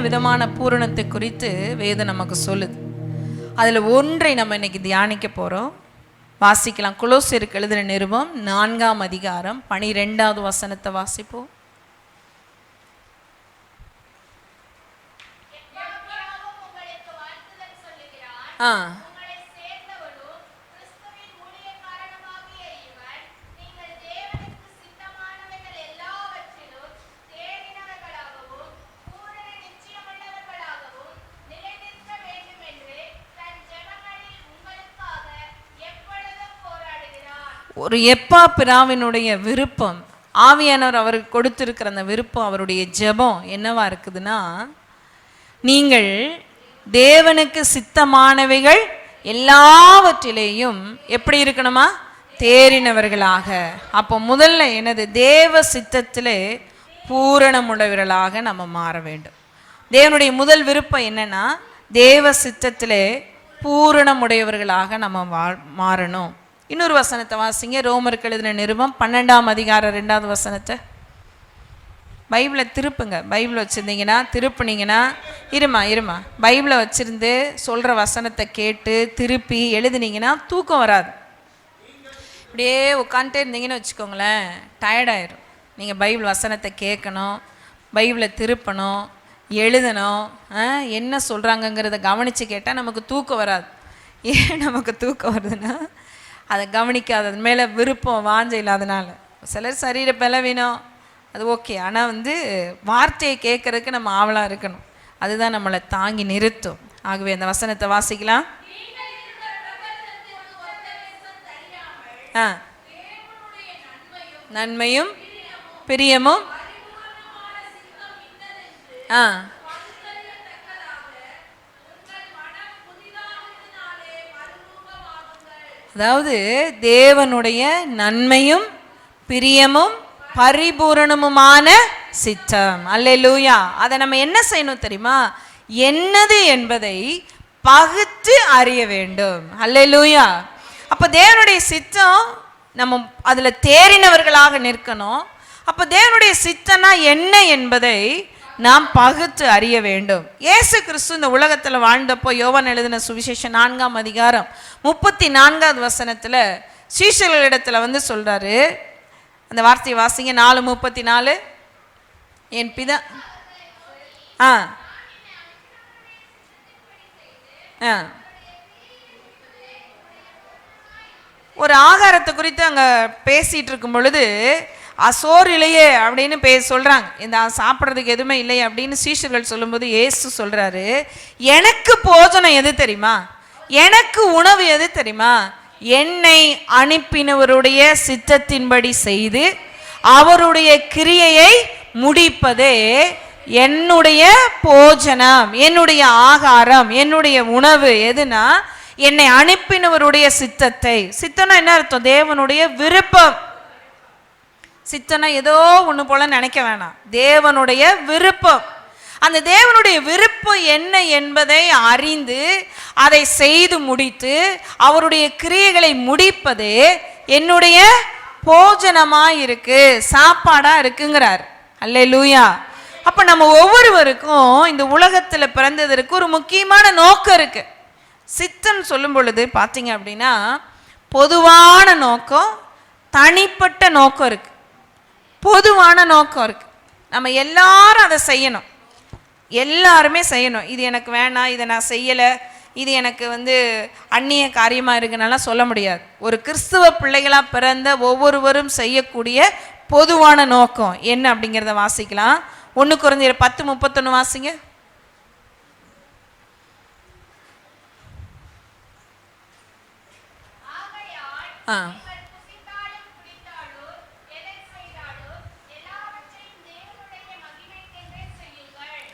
விதமான பூரணத்தை குறித்து வேதம் நமக்கு சொல்லுது. அதில் ஒன்றை நம்ம இன்னைக்கு தியானிக்க போகிறோம். வாசிக்கலாம். கொலோசியருக்கு எழுதின நிருபம் 4ஆம் அதிகாரம் 12வது வசனத்தை வாசிப்போம். ஒரு எப்பா பிராவினுடைய விருப்பம், ஆவியானவர் அவருக்கு கொடுத்திருக்கிற அந்த விருப்பம், அவருடைய ஜெபம் என்னவா இருக்குதுன்னா, நீங்கள் தேவனுக்கு சித்தமானவைகள் எல்லாவற்றிலேயும் எப்படி இருக்கணுமா? தேறினவர்களாக. அப்போ முதல்ல என்னது? தேவ சித்தத்திலே பூரணமுடையவர்களாக நம்ம மாற வேண்டும். தேவனுடைய முதல் விருப்பம் என்னன்னா, தேவ சித்தத்திலே பூரணமுடையவர்களாக நம்ம மாறணும். இன்னொரு வசனத்தை வாசிங்க. ரோமருக்கு எழுதின நிருபம் 12ஆம் அதிகாரம் 2வது வசனத்தை. பைபிளை திருப்புங்க. பைபிள் வச்சுருந்தீங்கன்னா திருப்புனீங்கன்னா, இருமா பைபிளை வச்சுருந்து சொல்கிற வசனத்தை கேட்டு திருப்பி எழுதுனீங்கன்னா தூக்கம் வராது. இப்படியே உட்காந்துட்டே இருந்தீங்கன்னு வச்சுக்கோங்களேன், டயர்டாயிரும். நீங்கள் பைபிள் வசனத்தை கேட்கணும், பைபிளை திருப்பணும், எழுதணும், என்ன சொல்கிறாங்கங்கிறத கவனித்து கேட்டால் நமக்கு தூக்கம் வராது. ஏன் நமக்கு தூக்கம் வருதுன்னா, அதை கவனிக்காதது மேலே விருப்பம் வாஞ்சை இல்லாதனால. சிலர் சரீர பலவீனம், அது ஓகே. ஆனால் வார்த்தையை கேட்கறதுக்கு நம்ம ஆவலாக இருக்கணும். அதுதான் நம்மளை தாங்கி நிறுத்தும். ஆகவே அந்த வசனத்தை வாசிக்கலாம். நன்மையும் பிரியமும் அதாவது தேவனுடைய நன்மையும் பிரியமும் பரிபூரணமுமான சித்தம். அல்லேலூயா. அதை நம்ம என்ன செய்யணும் தெரியுமா? என்னது என்பதை பகுத்து அறிய வேண்டும். அல்லேலூயா. அப்ப தேவனுடைய சித்தம் நம்ம அதுல தேறினவர்களாக நிற்கணும். அப்ப தேவனுடைய சித்தம்னா என்ன என்பதை நாம் பகுத்து அறிய வேண்டும். இயேசு கிறிஸ்து இந்த உலகத்துல வாழ்ந்தப்போ யோவான் எழுதின சுவிசேஷம் 4ஆம் அதிகாரம் 34வது வசனத்துல சீஷர்களிடத்துல வந்து சொல்றாரு. அந்த வார்த்தையை வாசிங்க. 4:34. என் பிதா ஒரு ஆகாரத்தை குறித்து அங்க பேசிட்டு இருக்கும் பொழுது சோறு இல்லையே அப்படின்னு சொல்றாங்க. இந்த சாப்பிட்றதுக்கு எதுவுமே இல்லையே அப்படின்னு சீஷர்கள் சொல்லும்போது இயேசு சொல்றாரு, எனக்கு போஜனம் எது தெரியுமா, எனக்கு உணவு எது தெரியுமா, என்னை அனுப்பினவருடைய சித்தத்தின்படி செய்து அவருடைய கிரியையை முடிப்பதே என்னுடைய போஜனம், என்னுடைய ஆகாரம், என்னுடைய உணவு. எதுனா என்னை அனுப்பினவருடைய சித்தத்தை. சித்தம்னா என்ன அர்த்தம்? தேவனுடைய விருப்பம். சித்தம்னா ஏதோ ஒன்று போல நினைக்க வேணாம், தேவனுடைய விருப்பம். அந்த தேவனுடைய விருப்பம் என்ன என்பதை அறிந்து அதை செய்து முடித்து அவருடைய கிரியைகளை முடிப்பதே என்னுடைய போஜனமா இருக்கு, சாப்பாடா இருக்குங்கிறார். அல்லேலூயா. அப்ப நம்ம ஒவ்வொருவருக்கும் இந்த உலகத்துல பிறந்ததற்கு ஒரு முக்கியமான நோக்கம் இருக்கு. சித்தம் சொல்லும் பொழுது பார்த்தீங்க அப்படின்னா பொதுவான நோக்கம், தனிப்பட்ட நோக்கம் இருக்கு. பொதுவான நோக்கம் இருக்கு. நம்ம எல்லாரும் அதை செய்யணும், எல்லாருமே செய்யணும். இது எனக்கு வேணாம், இதை நான் செய்யலை, இது எனக்கு அந்நிய காரியமாக இருக்குனால சொல்ல முடியாது. ஒரு கிறிஸ்துவ பிள்ளைகளாக பிறந்த ஒவ்வொருவரும் செய்யக்கூடிய பொதுவான நோக்கம் என்ன அப்படிங்கிறத வாசிக்கலாம். 1 கொரிந்தியர் 10:31 வாசிங்க.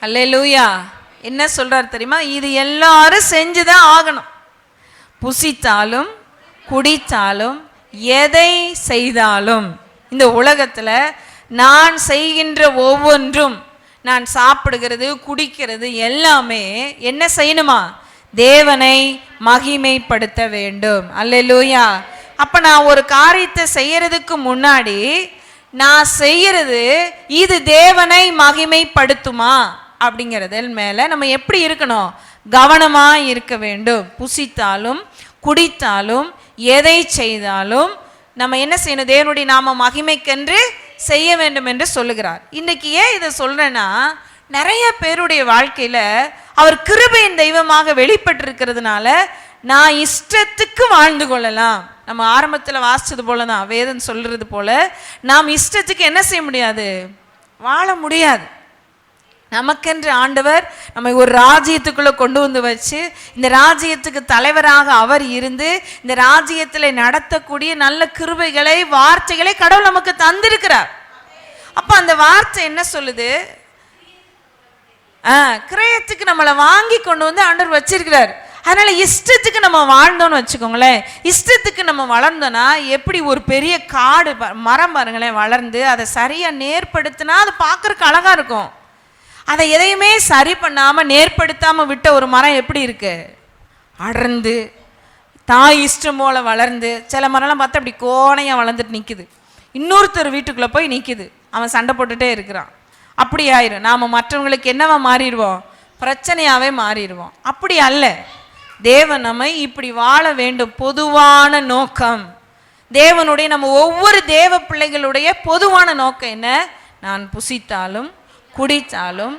அல்லேலூயா. என்ன சொல்றார் தெரியுமா? இது எல்லாரும் செஞ்சுதான் ஆகணும். புசித்தாலும் குடித்தாலும் எதை செய்தாலும் இந்த உலகத்துல நான் செய்கின்ற ஒவ்வொன்றும், நான் சாப்பிடுகிறது குடிக்கிறது எல்லாமே என்ன செய்யணுமா? தேவனை மகிமைப்படுத்த வேண்டும். அல்லேலூயா. அப்ப நான் ஒரு காரியத்தை செய்யறதுக்கு முன்னாடி நான் செய்யறது இது தேவனை மகிமைப்படுத்துமா அப்படிங்கிறது மேல நம்ம எப்படி இருக்கணும்? கவனமா இருக்க வேண்டும். புசித்தாலும் குடித்தாலும் எதை செய்தாலும் நம்ம என்ன செய்யணும்? தேவனுடைய நாம மகிமைக்கென்று செய்ய வேண்டும் என்று சொல்லுகிறார். இன்னைக்கு ஏன் இதை சொல்றேன்னா, நிறைய பேருடைய வாழ்க்கையில அவர் கிருபையின் தெய்வமாக வெளிப்பட்டிருக்கிறதுனால நான் இஷ்டத்துக்கு வாழ்ந்து கொள்ளலாம். நம்ம ஆரம்பத்தில் வாசிச்சது போல தான், வேதம் சொல்றது போல நாம் இஷ்டத்துக்கு என்ன செய்ய முடியாது? வாழ முடியாது. நமக்கென்று ஆண்டவர் நம்மை ஒரு ராஜ்யத்துக்குள்ள கொண்டு வந்து வச்சு இந்த ராஜ்யத்துக்கு தலைவராக அவர் இருந்து இந்த ராஜ்யத்தில் நடத்தக்கூடிய நல்ல கிருபைகளை, வார்த்தைகளை கடவுள் நமக்கு தந்திருக்கிறார். அப்ப அந்த வார்த்தை என்ன சொல்லுது? கிரயத்துக்கு நம்மளை வாங்கி கொண்டு வந்து ஆண்டவர் வச்சிருக்கிறார். அதனால இஷ்டத்துக்கு நம்ம வாழ்ந்தோம்னு வச்சுக்கோங்களேன், இஷ்டத்துக்கு நம்ம வளர்ந்தோன்னா எப்படி ஒரு பெரிய காடு மரம் பாருங்களேன் வளர்ந்து அதை சரியா நேர்படுத்தினா அது பார்க்கறதுக்கு அழகா இருக்கும். அதை எதையுமே சரி பண்ணாம நேர்படுத்தாம விட்ட ஒரு மரம் எப்படி இருக்கு? அடர்ந்து தாய் இஷ்டம் போல வளர்ந்து, சில மரம்லாம் பார்த்தா அப்படி கோணையா வளர்ந்துட்டு நிக்குது, இன்னொருத்தர் வீட்டுக்குள்ள போய் நிக்குது, அவன் சண்டை போட்டுட்டே இருக்கிறான். அப்படி ஆயிரும். நாம மற்றவங்களுக்கு என்னவா மாறிடுவோம்? பிரச்சனையாவே மாறிடுவோம். அப்படி அல்ல, தேவன் நம்மை இப்படி வாழ வேண்டும். பொதுவான நோக்கம் தேவனுடைய, நம்ம ஒவ்வொரு தேவ பிள்ளைகளுடைய பொதுவான நோக்கம் என்ன? நான் புசித்தாலும் குடித்தாலும்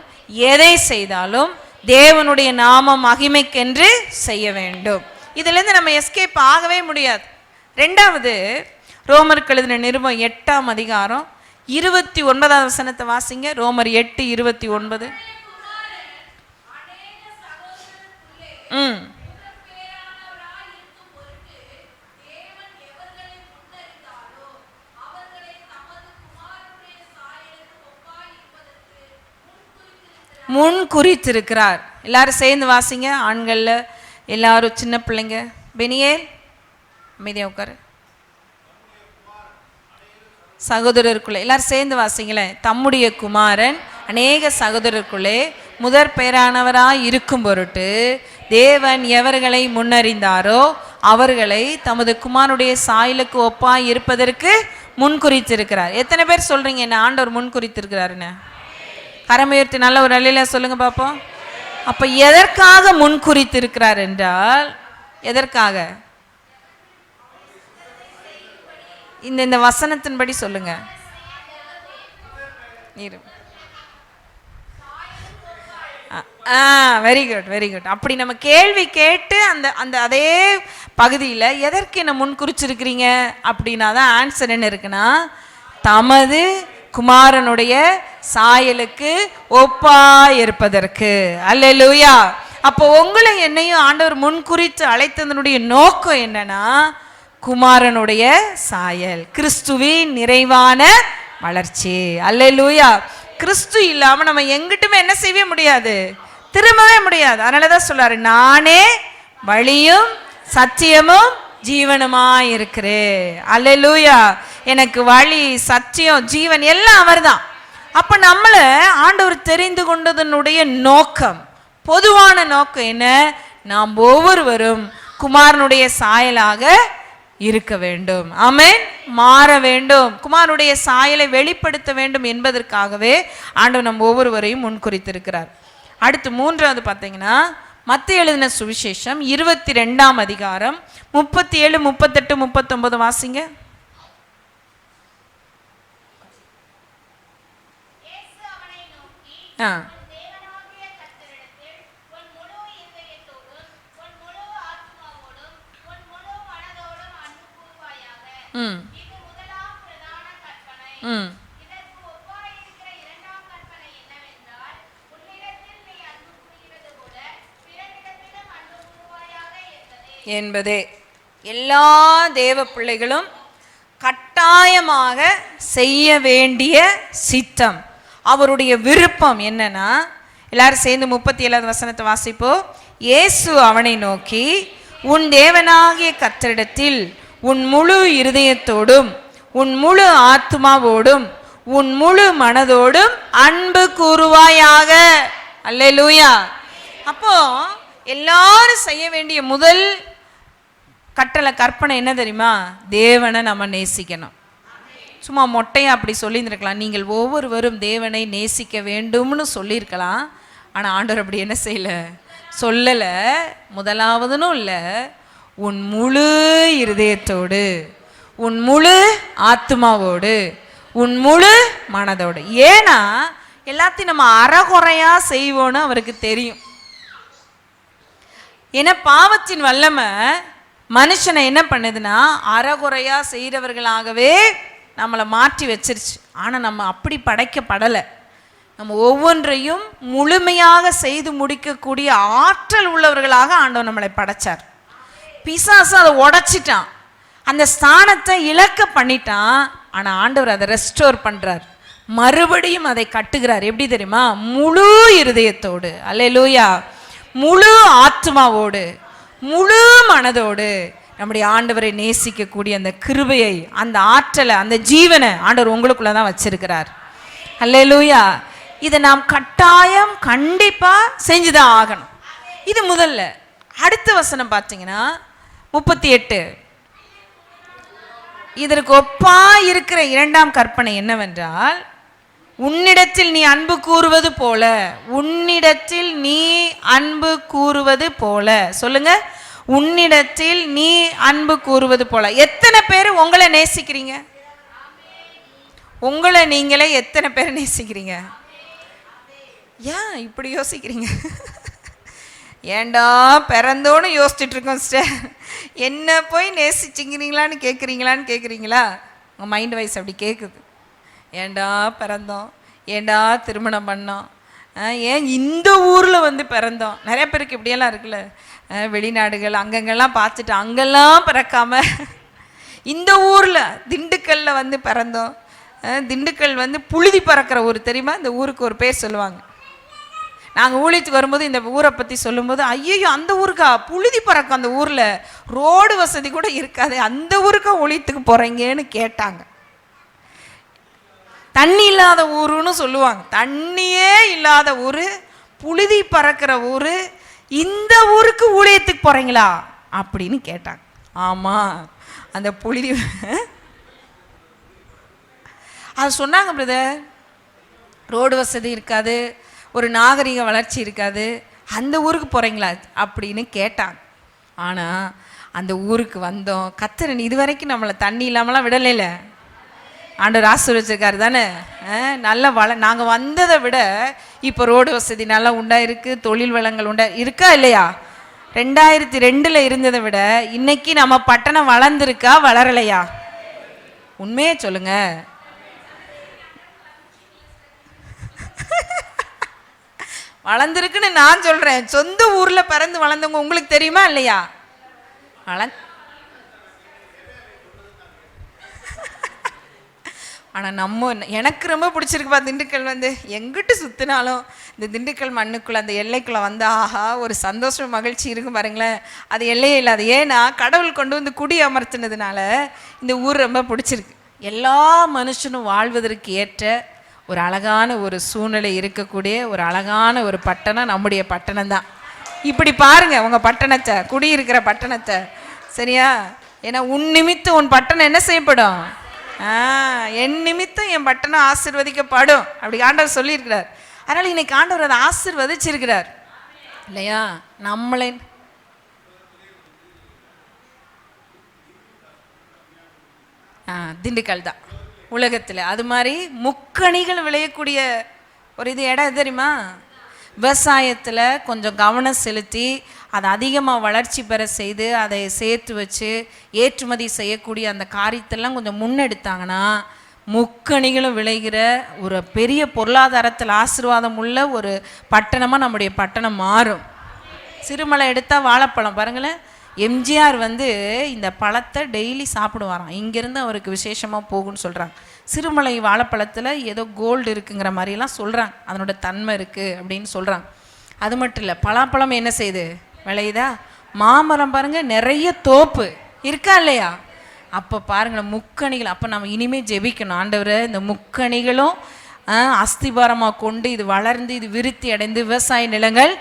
எதை செய்தாலும் தேவனுடைய நாம மகிமைக்கென்று செய்ய வேண்டும். இதுல இருந்து நம்ம எஸ்கேப் ஆகவே முடியாது. 2வது ரோமருக்கு எழுதின நிருபம் 8ஆம் அதிகாரம் 29வது வசனத்தை வாசிங்க. ரோமர் 8:29. முன் குறித்திருக்கிறார். எல்லாரும் சேர்ந்து வாசிங்க. ஆண்கள்ல எல்லாரும், சின்ன பிள்ளைங்க. பெனியேல் அமைதியா உட்காரு. சகோதரருக்குள்ளே எல்லாரும் சேர்ந்து வாசிங்களேன். தம்முடைய குமாரன் அநேக சகோதரருக்குள்ளே முதற் பேரானவராய் இருக்கும் பொருட்டு தேவன் எவர்களை முன்னறிந்தாரோ அவர்களை தமது குமாரனுடைய சாயலுக்கு ஒப்பாய் இருப்பதற்கு முன்குறித்திருக்கிறார். எத்தனை பேர் சொல்றீங்க என்ன ஆண்டவர் முன்குறித்திருக்கிறாருன்னு? கரமுயர்த்தி நல்ல ஒரு அல்லேலூயா சொல்லுங்க பார்ப்போம். அப்ப எதற்காக முன்குறித்திருக்கிறார் என்றால், எதற்காக? இந்த வசனத்தின்படி சொல்லுங்க. Very good, very good. அப்படி நம்ம கேள்வி கேட்டு அந்த அதே பகுதியில் எதற்கு என்ன முன்குறிச்சிருக்கிறீங்க அப்படின்னா தான் ஆன்சர் என்ன இருக்குன்னா, தமது குமாரனுடைய சாயலுக்கு ஒப்பாய் இருப்பதற்கு. அல்லேலூயா. அப்போ உங்களை என்னையும் ஆண்டவர் முன்குறித்து அழைத்ததனுடைய நோக்கம் என்னன்னா, குமாரனுடைய சாயல், கிறிஸ்துவின் நிறைவான வளர்ச்சி. அல்லேலூயா. கிறிஸ்து இல்லாம நம்ம எங்கிட்டுமே என்ன செய்யவே முடியாது, திரும்பவே முடியாது. அதனாலதான் சொல்றாரு, நானே வழியும் சத்தியமும் ஜீவனுமாய் இருக்கிறேன். அல்லேலூயா. எனக்கு வழி, சத்தியம், ஜீவன் எல்லாம் அவர் தான். அப்ப நம்மள ஆண்டவர் தெரிந்து கொண்டதனுடைய நோக்கம், பொதுவான நோக்கம் என்ன? நாம் ஒவ்வொருவரும் குமாரனுடைய சாயலாக இருக்க வேண்டும். ஆமென். மாற வேண்டும், குமாரனுடைய சாயலை வெளிப்படுத்த வேண்டும் என்பதற்காகவே ஆண்டவர் நம் ஒவ்வொருவரையும் முன்குறித்திருக்கிறார். அடுத்து மூன்றாவது பார்த்தீங்கன்னா, மத்தேயு எழுதின சுவிசேஷம் 22ஆம் அதிகாரம் 37, 38, 39 வாசிங்க. என்பதே எல்லா தேவ பிள்ளைகளும் கட்டாயமாக செய்ய வேண்டிய சித்தம், அவருடைய விருப்பம் என்னன்னா, எல்லாரும் சேர்ந்து 37வது வசனத்தை வாசிப்போம். இயேசு அவனை நோக்கி, உன் தேவனாகிய கர்த்தரிடத்தில் உன் முழு இருதயத்தோடும் உன் முழு ஆத்துமாவோடும் உன் முழு மனதோடும் அன்பு கூறுவாயாக. அல்லேலூயா. அப்போ எல்லாரும் செய்ய வேண்டிய முதல் கட்டளை, கற்பனை என்ன தெரியுமா? தேவனை நம்ம நேசிக்கணும். சும்மா மொட்டையா அப்படி சொல்லியிருந்திருக்கலாம், நீங்கள் ஒவ்வொருவரும் தேவனை நேசிக்க வேண்டும்னு சொல்லியிருக்கலாம். ஆனால் ஆண்டவர் அப்படி என்ன செய்யலை, சொல்லலை. முதலாவதுன்னு இல்லை, உன் முழு இருதயத்தோடு உன் முழு ஆத்மாவோடு உன் முழு மனதோடு. ஏன்னா எல்லாத்தையும் நம்ம அறகுறையா செய்வோன்னு அவருக்கு தெரியும். ஏன்னா பாவத்தின் வல்லமை மனுஷனை என்ன பண்ணுதுன்னா, அறகுறையா செய்கிறவர்களாகவே நம்மளை மாற்றி வச்சிருச்சு. ஆனால் நம்ம அப்படி படைக்கப்படலை. நம்ம ஒவ்வொன்றையும் முழுமையாக செய்து முடிக்கக்கூடிய ஆற்றல் உள்ளவர்களாக ஆண்டவர் நம்மளை படைச்சார். பிசாசு அதை உடைச்சிட்டான், அந்த ஸ்தானத்தை இழக்க பண்ணிட்டான். ஆனால் ஆண்டவர் அதை ரெஸ்டோர் பண்ணுறார், மறுபடியும் அதை கட்டுகிறார். எப்படி தெரியுமா? முழு இருதயத்தோடு, அல்லேலூயா, முழு ஆத்மாவோடு முழு மனதோடு நம்முடைய ஆண்டவரை நேசிக்கக்கூடிய அந்த கிருபையை, அந்த ஆற்றலை, அந்த ஜீவனை ஆண்டவர் உங்களுக்குள்ள தான் வச்சிருக்கிறார். அல்லேலூயா. இதை நாம் கட்டாயம் கண்டிப்பா செஞ்சுதான் ஆகணும். இது முதல்ல. அடுத்த வசனம் பார்த்தீங்கன்னா 38, இதற்கு ஒப்பா இருக்கிற இரண்டாம் கற்பனை என்னவென்றால், உன்னிடத்தில் நீ அன்பு கூறுவது போல, உன்னிடத்தில் நீ அன்பு கூறுவது போல. சொல்லுங்க, உன்னிடத்தில் நீ அன்பு கூறுவது போல. எத்தனை பேர் உங்களை நேசிக்கிறீங்க? உங்களை நீங்களே எத்தனை பேர் நேசிக்கிறீங்க? ஏன் இப்படி யோசிக்கிறீங்க? ஏண்டா பிறந்தோன்னு யோசிச்சுட்டு இருக்கோம் சிஸ்டர். என்ன போய் நேசிச்சிங்கிறீங்களான்னு கேட்குறீங்களா? உங்கள் மைண்ட் வைஸ் அப்படி கேட்குது. ஏண்டா பிறந்தோம், ஏண்டா திருமணம் பண்ணோம், ஏன் இந்த ஊரில் வந்து பிறந்தோம். நிறைய பேருக்கு இப்படியெல்லாம் இருக்குல்ல, வெளிநாடுகள் அங்கங்கெல்லாம் பார்த்துட்டு அங்கெல்லாம் பிறக்காம இந்த ஊரில் திண்டுக்கல்ல வந்து பிறந்தோம். திண்டுக்கல் வந்து புழுதி பறக்கிற ஊர் தெரியுமா? இந்த ஊருக்கு ஒரு பேர் சொல்லுவாங்க. நாங்கள் ஊழியத்துக்கு வரும்போது இந்த ஊரை பற்றி சொல்லும்போது, ஐயோ அந்த ஊருக்கா புழுதி பறக்கும், அந்த ஊரில் ரோடு வசதி கூட இருக்காது, அந்த ஊருக்கா ஊழியத்துக்கு போகிறீங்கன்னு கேட்டாங்க. தண்ணி இல்லாத ஊருன்னு சொல்லுவாங்க. தண்ணியே இல்லாத ஊர், புழுதி பறக்கிற ஊர், இந்த ஊருக்கு ஊழியத்துக்கு போறீங்களா அப்படின்னு கேட்டாங்க. ஆமா, அந்த புழுதி அது சொன்னாங்க. பிரதர், ரோடு வசதி இருக்காது, ஒரு நாகரிக வளர்ச்சி இருக்காது, அந்த ஊருக்கு போகிறீங்களா அப்படின்னு கேட்டாங்க. ஆனால் அந்த ஊருக்கு வந்தோம். கர்த்தர் இதுவரைக்கும் நம்மளை தண்ணி இல்லாமலாம் விடலைல, ஆண்டவர் ஆசீர்வதிச்சிருக்காரு தானே. நல்ல நாங்கள் வந்ததை விட இப்போ ரோடு வசதி நல்லா உண்டாயிருக்கு, தொழில் வளங்கள் இருக்கா இல்லையா? 2002 இருந்ததை விட இன்னைக்கு நம்ம பட்டணம் வளர்ந்துருக்கா வளரலையா? உண்மையே சொல்லுங்க. வளர்ந்துருக்குன்னு நான் சொல்றேன். சொந்த ஊர்ல பிறந்து வளர்ந்தவங்க உங்களுக்கு தெரியுமா இல்லையா? ஆனால் எனக்கு ரொம்ப பிடிச்சிருக்குப்பா திண்டுக்கல். எங்கிட்டு சுற்றினாலும் இந்த திண்டுக்கல் மண்ணுக்குள்ளே அந்த எல்லைக்குள்ளே ஆஹா ஒரு சந்தோஷம் மகிழ்ச்சி இருக்கும் பாருங்களேன். அது எல்லையே இல்லாது. ஏன்னா கடவுள் கொண்டு வந்து குடி அமர்த்தினதுனால இந்த ஊர் ரொம்ப பிடிச்சிருக்கு. எல்லா மனுஷனும் வாழ்வதற்கு ஏற்ற ஒரு அழகான ஒரு சூழ்நிலை இருக்கக்கூடிய ஒரு அழகான ஒரு பட்டணம் நம்முடைய பட்டணம் தான். இப்படி பாருங்க உங்கள் பட்டணத்தை, குடியிருக்கிற பட்டணத்தை. சரியா? ஏன்னா உன் நிமித்தம் உன் பட்டணம் என்ன செய்யப்படும்? என் நிமித்தம் என் பட்டணம் ஆசீர்வதிக்கப்படும் அப்படி ஆண்டவர் சொல்லியிருக்கிறார். அதனால் இன்னைக்கு ஆண்டவர் அதை ஆசீர்வதிச்சிருக்கிறார் இல்லையா? நம்மளை திண்டுக்கல் தான் உலகத்தில். அது மாதிரி முக்கணிகள் விளையக்கூடிய ஒரு இடம் தெரியுமா? விவசாயத்தில் கொஞ்சம் கவனம் செலுத்தி அதை அதிகமாக வளர்ச்சி பெற செய்து அதை சேர்த்து வச்சு ஏற்றுமதி செய்யக்கூடிய அந்த காரியத்தெல்லாம் கொஞ்சம் முன்னெடுத்தாங்கன்னா முக்கணிகளும் விளைகிற ஒரு பெரிய பொருளாதாரத்தில் ஆசீர்வாதம் உள்ள ஒரு பட்டணமாக நம்முடைய பட்டணம் மாறும். சிறுமலை எடுத்தால் வாழைப்பழம் பாருங்களேன். எம்ஜிஆர் இந்த பழத்தை டெய்லி சாப்பிடுவாராம். இங்கேருந்து அவருக்கு விசேஷமாக போகும்னு சொல்கிறாங்க. சிறுமலை வாழைப்பழத்தில் ஏதோ கோல்டு இருக்குங்கிற மாதிரிலாம் சொல்கிறாங்க. அதனோட தன்மை இருக்குது அப்படின்னு சொல்கிறாங்க. அது மட்டும் இல்லை, பலாப்பழம் என்ன செய்யுது? விளையுதா? மாமரம் பாருங்கள், நிறைய தோப்பு இருக்கா இல்லையா? அப்போ பாருங்களேன் முக்கணிகள். அப்போ நம்ம இனிமேல் ஜெபிக்கணும், ஆண்டவரை இந்த முக்கணிகளும் அஸ்திபாரமாக கொண்டு இது வளர்ந்து இது விருத்தி அடைந்து விவசாய நிலங்கள்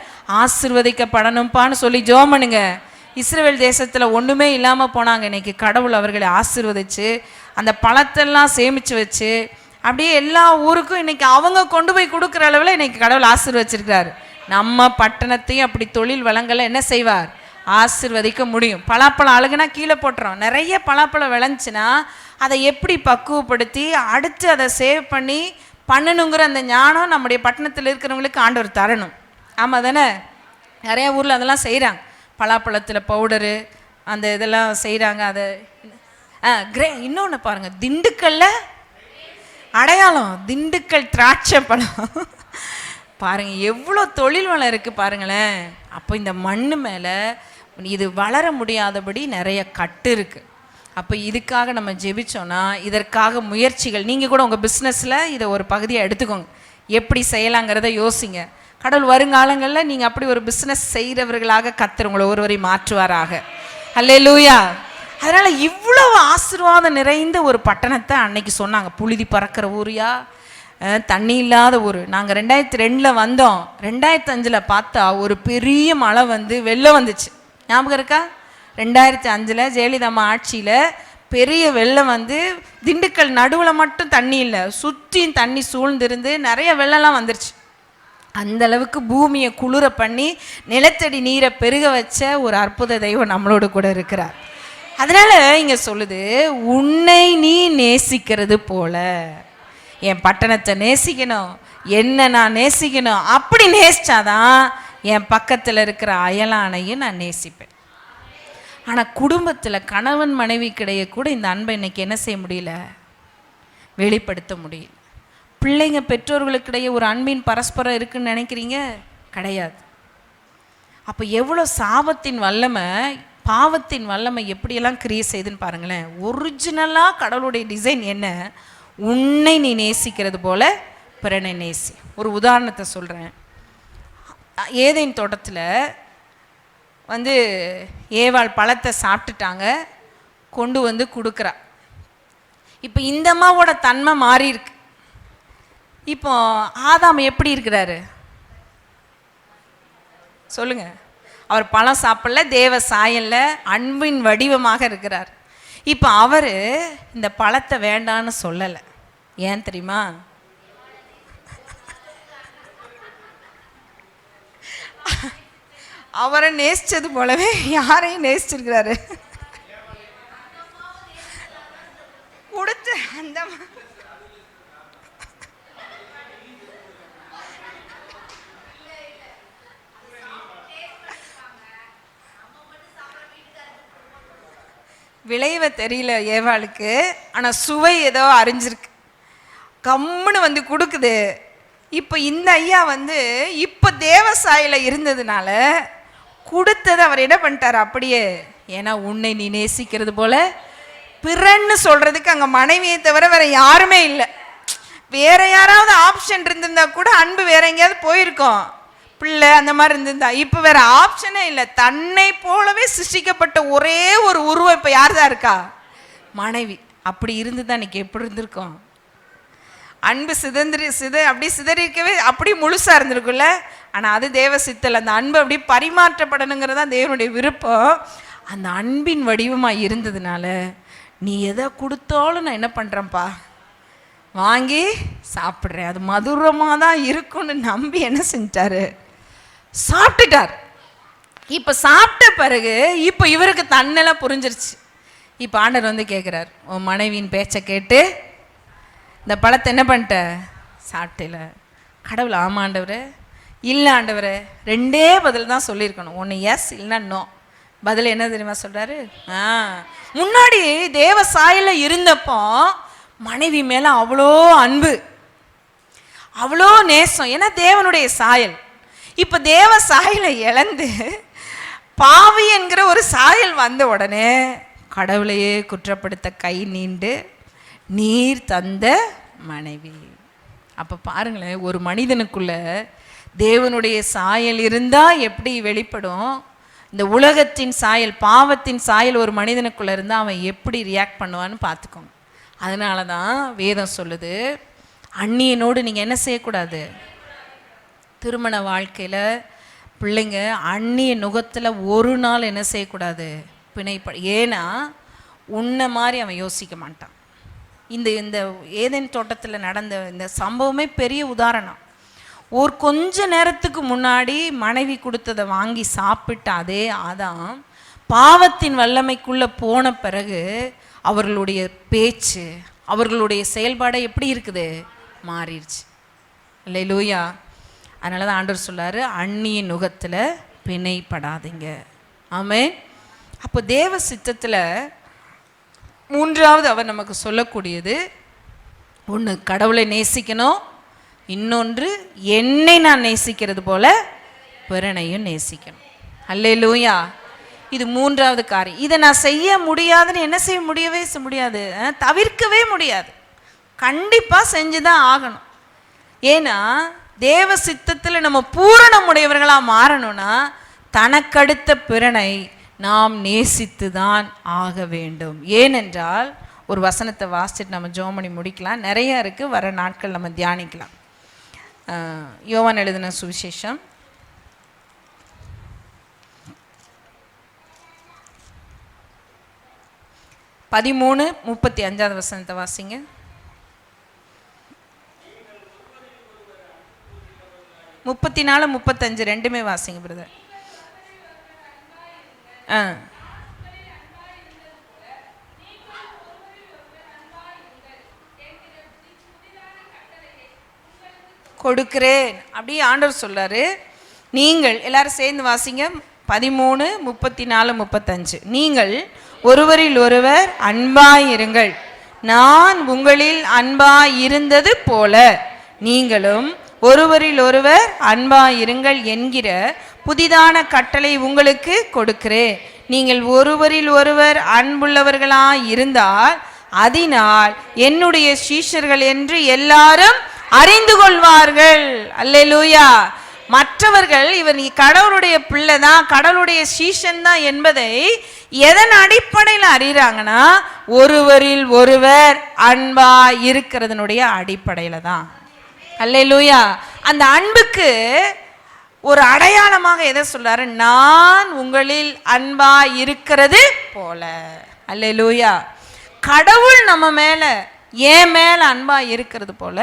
ஆசீர்வதிக்கப்படணும்ப்பான்னு சொல்லி ஜெபம் பண்ணுங்க. இஸ்ரவேல் தேசத்தில் ஒன்றுமே இல்லாமல் போனாங்க. இன்னைக்கு கடவுள் அவர்களை ஆசீர்வதிச்சு அந்த பழத்தெல்லாம் சேமித்து வச்சு அப்படியே எல்லா ஊருக்கும் இன்னைக்கு அவங்க கொண்டு போய் கொடுக்குற அளவில் இன்னைக்கு கடவுள் ஆசீர்வதிச்சிருக்கிறாரு. நம்ம பட்டணத்தையும் அப்படி தொழில் வளங்களை என்ன செய்வார்? ஆசீர்வதிக்க முடியும். பலாப்பழம் அழுகுனா கீழே போட்டுறோம். நிறைய பலாப்பழம் விளைஞ்சுன்னா அதை எப்படி பக்குவப்படுத்தி அடுத்து அதை சேவ் பண்ணி பண்ணணுங்கிற அந்த ஞானம் நம்முடைய பட்டணத்தில் இருக்கிறவங்களுக்கு ஆண்டவர் தரணும். ஆமாம் தானே? நிறைய ஊரில் அதெல்லாம் செய்கிறாங்க. பலாப்பழத்தில் பவுடரு அந்த இதெல்லாம் செய்கிறாங்க. அதை இன்னொன்று பாருங்கள், திண்டுக்கல்ல அடையாளம் திண்டுக்கல் திராட்சை பழம் பாருங்கள் எவ்வளோ தொழில் வளம் இருக்குது பாருங்களேன். அப்போ இந்த மண்ணு மேலே இது வளர முடியாதபடி நிறைய கட்டு இருக்குது. அப்போ இதுக்காக நம்ம ஜெபிச்சோன்னா இதற்காக முயற்சிகள் நீங்கள் கூட உங்கள் பிஸ்னஸில் இதை ஒரு பகுதியை எடுத்துக்கோங்க. எப்படி செய்யலாங்கிறத யோசிங்க. கடவுள் வருங்காலங்களில் நீங்கள் அப்படி ஒரு பிஸ்னஸ் செய்கிறவர்களாக கர்த்தர் உங்களை ஒருவரை மாற்றுவாராக. அல்லேலூயா. அதனால் இவ்வளவு ஆசீர்வாதம் நிறைந்த ஒரு பட்டணத்தை அன்னைக்கு சொன்னாங்க. புழுதி பறக்கிற ஊரியா, தண்ணி இல்லாத ஊர். நாங்கள் 2002 வந்தோம். 2005 பார்த்தா ஒரு பெரிய மழை வெள்ளம் வந்துச்சு. ஞாபகம் இருக்கா? 2005 ஜெயலலிதா ஆட்சியில் பெரிய வெள்ளம் திண்டுக்கல் நடுவில் மட்டும் தண்ணி இல்லை, சுற்றியும் தண்ணி சூழ்ந்திருந்து நிறைய வெள்ளம்லாம் வந்துருச்சு. அந்த அளவுக்கு பூமியை குளிர பண்ணி நிலத்தடி நீரை பெருக வச்ச ஒரு அற்புத தெய்வம் நம்மளோடு கூட இருக்கிறார். அதனால இங்கே சொல்லுது, உன்னை நீ நேசிக்கிறது போல என் பட்டணத்தை நேசிக்கணும், என்ன நான் நேசிக்கணும். அப்படி நேசிச்சாதான் என் பக்கத்தில் இருக்கிற அயலானையும் நான் நேசிப்பேன். ஆனால் குடும்பத்தில் கணவன் மனைவிக்கிடையே கூட இந்த அன்பை இன்னைக்கு என்ன செய்ய முடியல? வெளிப்படுத்த முடியல. பிள்ளைங்க பெற்றோர்களுக்கிடையே ஒரு அன்பின் பரஸ்பரம் இருக்குன்னு நினைக்கிறீங்க? கிடையாது. அப்போ எவ்வளோ சாபத்தின் வல்லமை, பாவத்தின் வல்லமை எப்படியெல்லாம் கிரியேட் செய்யுதுன்னு பாருங்களேன். ஒரிஜினலாக கடவுளுடைய டிசைன் என்ன? உன்னை நீ நேசிக்கிறது போல பிறனை நேசி. ஒரு உதாரணத்தை சொல்கிறேன். ஏதேன் தோட்டத்தில் ஏவாள் பழத்தை சாப்பிட்டுட்டாங்க, கொண்டு கொடுக்குறா. இப்போ இந்த அம்மாவோட தன்மை மாறி இருக்கு. இப்போ ஆதாம் எப்படி இருக்கிறாரு சொல்லுங்க? அவர் பழம் சாப்பிடல, தேவ சாயல்ல அன்பின் வடிவமாக இருக்கிறார். இப்போ அவர் இந்த பழத்தை வேண்டான்னு சொல்லலை. ஏன் தெரியுமா? அவரை நேசிச்சது போலவே யாரையும் நேசிச்சிருக்கிறாரு. கொடுத்து அந்த விளைவை தெரியல ஏவாளுக்கு, ஆனால் சுவை ஏதோ அறிஞ்சிருக்கு, கம்முன்னு வந்து கொடுக்குது. இப்போ இந்த ஐயா வந்து இப்போ தேவசாயில இருந்ததுனால கொடுத்தது அவர் என்ன பண்ணிட்டார் அப்படியே. ஏன்னா உன்னை நீ நேசிக்கிறது போல பிறன்னு சொல்றதுக்கு அங்கே மனைவியை தவிர வேற யாருமே இல்லை. வேற யாராவது ஆப்ஷன் இருந்திருந்தா கூட அன்பு வேற எங்கேயாவது போயிருக்கோம், பிள்ளை அந்த மாதிரி இருந்திருந்தா. இப்போ வேற ஆப்ஷனே இல்லை. தன்னை போலவே சிருஷ்டிக்கப்பட்ட ஒரே ஒரு உருவம் இப்போ யார் தான் இருக்கா? மனைவி. அப்படி இருந்துதான் இன்னைக்கு எப்படி இருந்திருக்கோம்? அன்பு அப்படி சிதறிக்கவே அப்படி முழுசா இருந்திருக்குல்ல. ஆனால் அது தேவ சித்தல். அந்த அன்பு அப்படி பரிமாற்றப்படணுங்கிறது தான் தேவனுடைய விருப்பம். அந்த அன்பின் வடிவமாக இருந்ததுனால நீ எதை கொடுத்தாலும் நான் என்ன பண்ணுறேன்ப்பா, வாங்கி சாப்பிட்றேன், அது மதுரமாக தான் இருக்கும்னு நம்பி என்ன செஞ்சிட்டாரு, சாப்பிட்டுட்டார். இப்போ சாப்பிட்ட பிறகு இப்போ இவருக்கு தன்னெல்லாம் புரிஞ்சிருச்சு. இப்போ ஆண்டவர் வந்து கேட்குறார், உன் மனைவியின் பேச்சை கேட்டு இந்த பழத்தை என்ன பண்ணிட்ட, சாப்பிட்டல. கடவுள் ஆமாம் ஆண்டவரே, இல்லை ஆண்டவரே, ரெண்டே பதில் தான் சொல்லியிருக்கணும், ஒன்று எஸ் இல்லைன்னா நோ. பதில் என்ன தெரியுமா சொல்கிறாரு? முன்னாடி தேவ சாயல இருந்தப்போ மனைவி மேலே அவ்வளோ அன்பு, அவ்வளோ நேசம், ஏன்னா தேவனுடைய சாயல். இப்போ தேவ சாயலை இழந்து பாவி என்கிற ஒரு சாயல் வந்த உடனே கடவுளையே குற்றப்படுத்த கை நீண்டு நீர் தந்த மனைவி. அப்போ பாருங்களேன், ஒரு மனிதனுக்குள்ள தேவனுடைய சாயல் இருந்தால் எப்படி வெளிப்படும், இந்த உலகத்தின் சாயல், பாவத்தின் சாயல் ஒரு மனிதனுக்குள்ள இருந்தால் அவன் எப்படி ரியாக்ட் பண்ணுவான்னு பார்த்துக்கோங்க. அதனால தான் வேதம் சொல்லுது, அந்நியனோடு நீங்கள் என்ன செய்யக்கூடாது, திருமண வாழ்க்கையில் பிள்ளைங்க அந்நிய நுகத்தில் ஒரு நாள் என்ன செய்யக்கூடாது, பிணைப்பட. ஏன்னா உன்னை மாதிரி அவன் யோசிக்க மாட்டான். இந்த இந்த ஏதேன் தோட்டத்தில் நடந்த இந்த சம்பவமே பெரிய உதாரணம். ஒரு கொஞ்ச நேரத்துக்கு முன்னாடி மனைவி கொடுத்ததை வாங்கி சாப்பிட்ட அதே ஆதாம் பாவத்தின் வல்லமைக்குள்ளே போன பிறகு அவர்களுடைய பேச்சு, அவர்களுடைய செயல்பாடு எப்படி இருக்குது, மாறிடுச்சு. அல்லேலூயா. அதனால தான் ஆண்டவர் சொல்லாரு, அந்நிய நுகத்தில் பிணைப்படாதீங்க. ஆமென். அப்போ தேவ சித்தத்தில் மூன்றாவது அவர் நமக்கு சொல்லக்கூடியது, ஒன்று கடவுளை நேசிக்கணும், இன்னொன்று என்னை நான் நேசிக்கிறது போல பிறனையும் நேசிக்கணும். அல்லேலூயா. இது மூன்றாவது காரியம். இதை நான் செய்ய முடியாதுன்னு என்ன செய்ய முடியாது, தவிர்க்கவே முடியாது, கண்டிப்பாக செஞ்சு தான் ஆகணும். ஏன்னா தேவ சித்தத்தில் நம்ம பூரணமுடையவர்களாக மாறணும்னா தனக்கடுத்த பிறனை நாம் நேசித்து தான் ஆக வேண்டும். ஏனென்றால் ஒரு வசனத்தை வாசிச்சுட்டு நம்ம ஜெபம் பண்ணி முடிக்கலாம், நிறைய இருக்குது, வர நாட்கள் நம்ம தியானிக்கலாம். யோவான் எழுதின சுவிசேஷம் 13:35 வசனத்தை வாசிங்க. முப்பத்தி 34-35 ரெண்டுமே வாசிங்க பிரதர். கொடுக்கிறேன் அப்படியே ஆண்டவர் சொல்றாரு. நீங்கள் எல்லாரும் சேர்ந்து வாசிங்க. 13:34-35. நீங்கள் ஒருவரில் ஒருவர் அன்பாயிருங்கள், நான் உங்களில் அன்பாயிருந்தது போல நீங்களும் ஒருவரில் ஒருவர் அன்பாயிருங்கள் என்கிற புதிதான கட்டளை உங்களுக்கு கொடுக்கிறேன். நீங்கள் ஒருவரில் ஒருவர் அன்புள்ளவர்களாய் இருந்தால் அதனால் என்னுடைய சீஷர்கள் என்று எல்லாரும் அறிந்து கொள்வார்கள். அல்லேலூயா. மற்றவர்கள் இவர் கடவுளுடைய பிள்ளை தான், கடவுளுடைய சீஷன் தான் என்பதை எதன் அடிப்படையில் அறிகிறாங்கன்னா, ஒருவரில் ஒருவர் அன்பா இருக்கிறதனுடைய அடிப்படையில் தான். அல்லேலூயா. அந்த அன்புக்கு ஒரு அடையாளமாக எதை சொல்றாரு? நான் உங்களில் அன்பா இருக்கிறது போல. அல்லேலூயா. கடவுள் நம்ம மேல, என் மேல அன்பா இருக்கிறது போல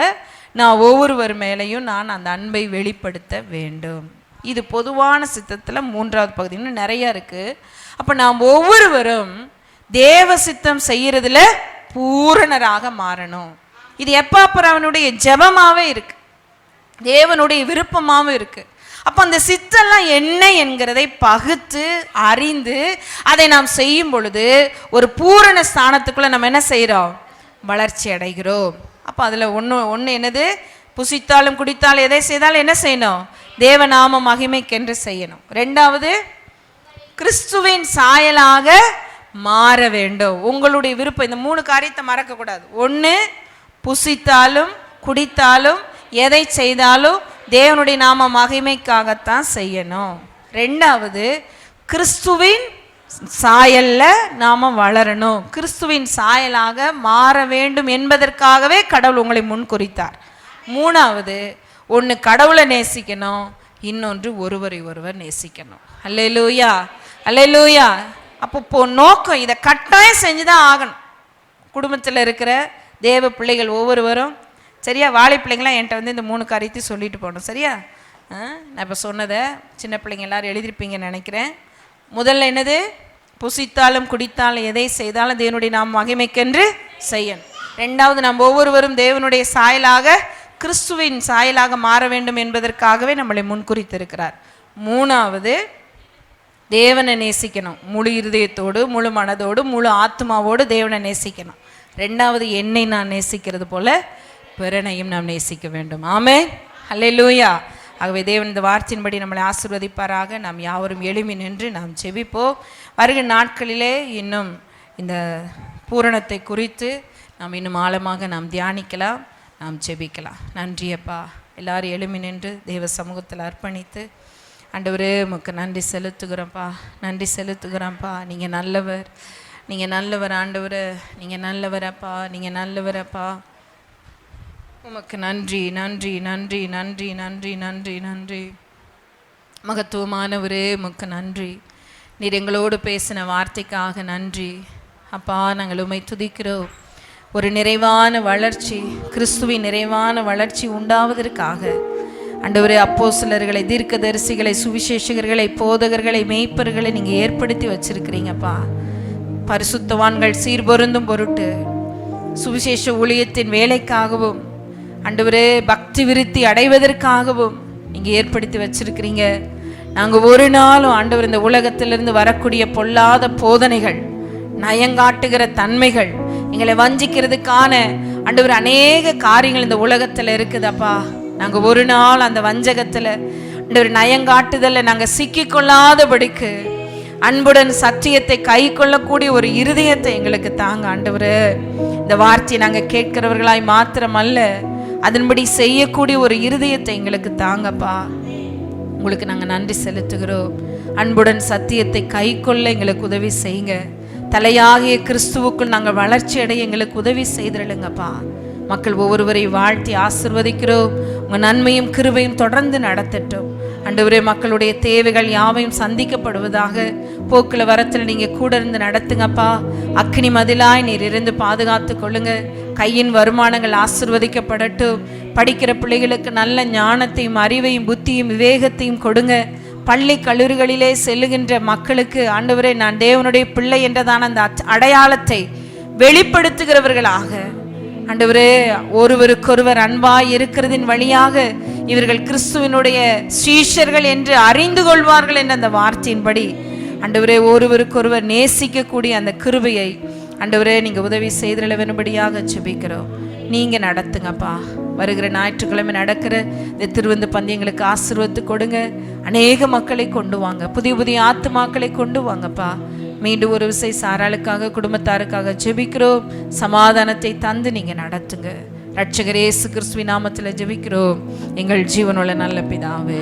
நான் ஒவ்வொருவர் மேலையும் நான் அந்த அன்பை வெளிப்படுத்த வேண்டும். இது பொதுவான சித்தத்துல 3வது பகுதி. இன்னும் நிறைய இருக்கு. அப்ப நாம் ஒவ்வொருவரும் தேவ சித்தம் செய்யறதுல பூரணராக மாறணும். இது எப்ப அப்புறம் அவனுடைய ஜெபமாவே இருக்கு, தேவனுடைய விருப்பமாவும் இருக்கு. அப்ப அந்த சித்தம்லாம் என்ன என்கிறதை பகுத்து அறிந்து அதை நாம் செய்யும் பொழுது ஒரு பூரண ஸ்தானத்துக்குள்ள நம்ம என்ன செய்யறோம்? வளர்ச்சி அடைகிறோம். அப்ப அதுல ஒண்ணு என்னது? புசித்தாலும் குடித்தாலும் எதை செய்தாலும் என்ன செய்யணும்? தேவநாம மகிமைக்கென்று செய்யணும். 2வது, கிறிஸ்துவின் சாயலாக மாற வேண்டும். உங்களுடைய விருப்பம். இந்த 3 காரியத்தை மறக்க கூடாது. 1, புசித்தாலும் குடித்தாலும் எதை செய்தாலும் தேவனுடைய நாம மகிமைக்காகத்தான் செய்யணும். 2வது, கிறிஸ்துவின் சாயல்ல நாம வளரணும். கிறிஸ்துவின் சாயலாக மாற வேண்டும் என்பதற்காகவே கடவுள் உங்களை முன் குறித்தார். 3வது, ஒன்று கடவுளை நேசிக்கணும், இன்னொன்று ஒருவரை ஒருவர் நேசிக்கணும். அல்லேலூயா, அல்லேலூயா. அப்போ நோக்கம் இதை கட்டாயம் செஞ்சுதான் ஆகணும். குடும்பத்தில் இருக்கிற தேவ பிள்ளைகள் ஒவ்வொருவரும், சரியா? வாழை பிள்ளைங்களாம் என்கிட்ட வந்து இந்த 3 காரியத்தையும் சொல்லிட்டு போகணும், சரியா? நான் இப்போ சொன்னதை சின்ன பிள்ளைங்க எல்லாரும் எழுதிருப்பீங்கன்னு நினைக்கிறேன். முதல்ல என்னது? புசித்தாலும் குடித்தாலும் எதை செய்தாலும் தேவனுடைய நாம் மகிமைக்கென்று செய்யணும். 2வது, நம்ம ஒவ்வொருவரும் தேவனுடைய சாயலாக, கிறிஸ்துவின் சாயலாக மாற வேண்டும் என்பதற்காகவே நம்மளை முன்குறித்திருக்கிறார். 3வது, தேவனை நேசிக்கணும். முழு இருதயத்தோடு, முழு மனதோடு, முழு ஆத்மாவோடு தேவனை நேசிக்கணும். 2வது, என்னை நான் நேசிக்கிறது போல பிறனையும் நாம் நேசிக்க வேண்டும். ஆமென், அல்லேலூயா. ஆகவே தேவன் இந்த வார்த்தையின்படி நம்மளை ஆசீர்வதிப்பாராக. நாம் யாவரும் எழும்பி நின்று நாம் ஜெபிப்போம். வருகிற நாட்களிலே இன்னும் இந்த பூரணத்தை குறித்து நாம் இன்னும் ஆழமாக நாம் தியானிக்கலாம், நாம் ஜெபிக்கலாம். நன்றி அப்பா. எல்லாரும் எழும்பி நின்று தேவ சமூகத்தில் அர்ப்பணித்து, ஆண்டவரே உமக்கு நன்றி செலுத்துகிறோம்ப்பா, நன்றி செலுத்துகிறோம்ப்பா. நீங்கள் நல்லவர், நீங்கள் நல்லவர் ஆண்டவரே, நீங்கள் நல்லவரப்பா, நீங்கள் நல்லவரப்பா. உமக்கு நன்றி, நன்றி, நன்றி, நன்றி, நன்றி, நன்றி, நன்றி. மகத்துவமானவரே உமக்கு நன்றி. நீர் எங்களோடு பேசின வார்த்தைக்காக நன்றி அப்பா. நாங்கள் உம்மை துதிக்கிறோம். ஒரு நிறைவான வளர்ச்சி, கிறிஸ்துவின் நிறைவான வளர்ச்சி உண்டாவதற்காக ஆண்டவரே அப்போஸ்தலர்களை, தீர்க்கதரிசிகளை, சுவிசேஷகர்களை, போதகர்களை, மேய்ப்பர்களை நீங்கள் ஏற்படுத்தி வச்சிருக்கிறீங்கப்பா. பரிசுத்தவான்கள் சீர்பொருந்தும் பொருட்டு, சுவிசேஷ ஊழியத்தின் வேலைக்காகவும் ஆண்டவரே பக்தி விருத்தி அடைவதற்காகவும் நீங்கள் ஏற்படுத்தி வச்சிருக்கிறீங்க. நாங்கள் ஒரு நாளும் ஆண்டவர் இந்த உலகத்திலிருந்து வரக்கூடிய பொல்லாத போதனைகள், நயங்காட்டுகிற தன்மைகள், எங்களை வஞ்சிக்கிறதுக்கான ஆண்டவர் அநேக காரியங்கள் இந்த உலகத்தில் இருக்குதப்பா. நாங்கள் ஒரு நாள் அந்த வஞ்சகத்தில் ஆண்டவர் நயங்காட்டுதலில் நாங்கள் சிக்கிக்கொள்ளாதபடிக்கு அன்புடன் சத்தியத்தை கை கொள்ளக்கூடிய ஒரு இருதயத்தை எங்களுக்கு தாங்க ஆண்டவரே. இந்த வார்த்தையை நாங்கள் கேட்கிறவர்களாய் மாத்திரமல்ல, அதன்படி செய்யக்கூடிய ஒரு இருதயத்தை எங்களுக்கு தாங்கப்பா. உங்களுக்கு நாங்கள் நன்றி செலுத்துகிறோம். அன்புடன் சத்தியத்தை கை கொள்ள எங்களுக்கு உதவி செய்யுங்க. தலையாகிய கிறிஸ்துவுக்குள் நாங்கள் வளர்ச்சி அடைய எங்களுக்கு உதவி செய்திருளுங்கப்பா. மக்கள் ஒவ்வொருவரை வாழ்த்தி ஆசிர்வதிக்கிறோம். உங்கள் நன்மையும் கிருபையும் தொடர்ந்து நடத்தட்டும் ஆண்டவரே. மக்களுடைய தேவைகள் யாவையும் சந்திக்கப்படுவதாக. போக்குல வரத்தில் நீங்கள் கூட இருந்து நடத்துங்கப்பா. அக்னி மதிலாய் நீர் இருந்து பாதுகாத்து கொள்ளுங்க. கையின் வருமானங்கள் ஆசிர்வதிக்கப்படட்டும். படிக்கிற பிள்ளைகளுக்கு நல்ல ஞானத்தையும் அறிவையும் புத்தியும் விவேகத்தையும் கொடுங்க. பள்ளி கல்லூரிகளிலே செல்லுகின்ற மக்களுக்கு ஆண்டவரே, நான் தேவனுடைய பிள்ளை என்றதான அந்த அடையாளத்தை வெளிப்படுத்துகிறவர்களாக ஆண்டவரே, ஒருவருக்கொருவர் அன்பாய் இருக்கிறதின் வழியாக இவர்கள் கிறிஸ்துவினுடைய சீஷர்கள் என்று அறிந்து கொள்வார்கள் என்ற அந்த வார்த்தையின்படி ஆண்டவரே, ஒருவருக்கொருவர் நேசிக்கக்கூடிய அந்த கிருபையை ஆண்டவரே நீங்கள் உதவி செய்திட வேண்டும்படியாக ஜெபிக்கிறோம். நீங்கள் நடத்துங்கப்பா. வருகிற ஞாயிற்றுக்கிழமை நடக்கிற இந்த திருவிருந்து பந்தயங்களுக்கு ஆசீர்வதித்து கொடுங்க. அநேக மக்களை கொண்டு வாங்க, புதிய புதிய ஆத்துமாக்களை கொண்டு வாங்கப்பா. மீண்டும் ஒரு விசை சாராளுக்காக, குடும்பத்தாருக்காக ஜெபிக்கிறோம். சமாதானத்தை தந்து நீங்கள் நடத்துங்க. இரட்சகர் இயேசு கிறிஸ்துவின் நாமத்தில் ஜெபிக்கிறோம் எங்கள் ஜீவனுள்ள நல்ல பிதாவே.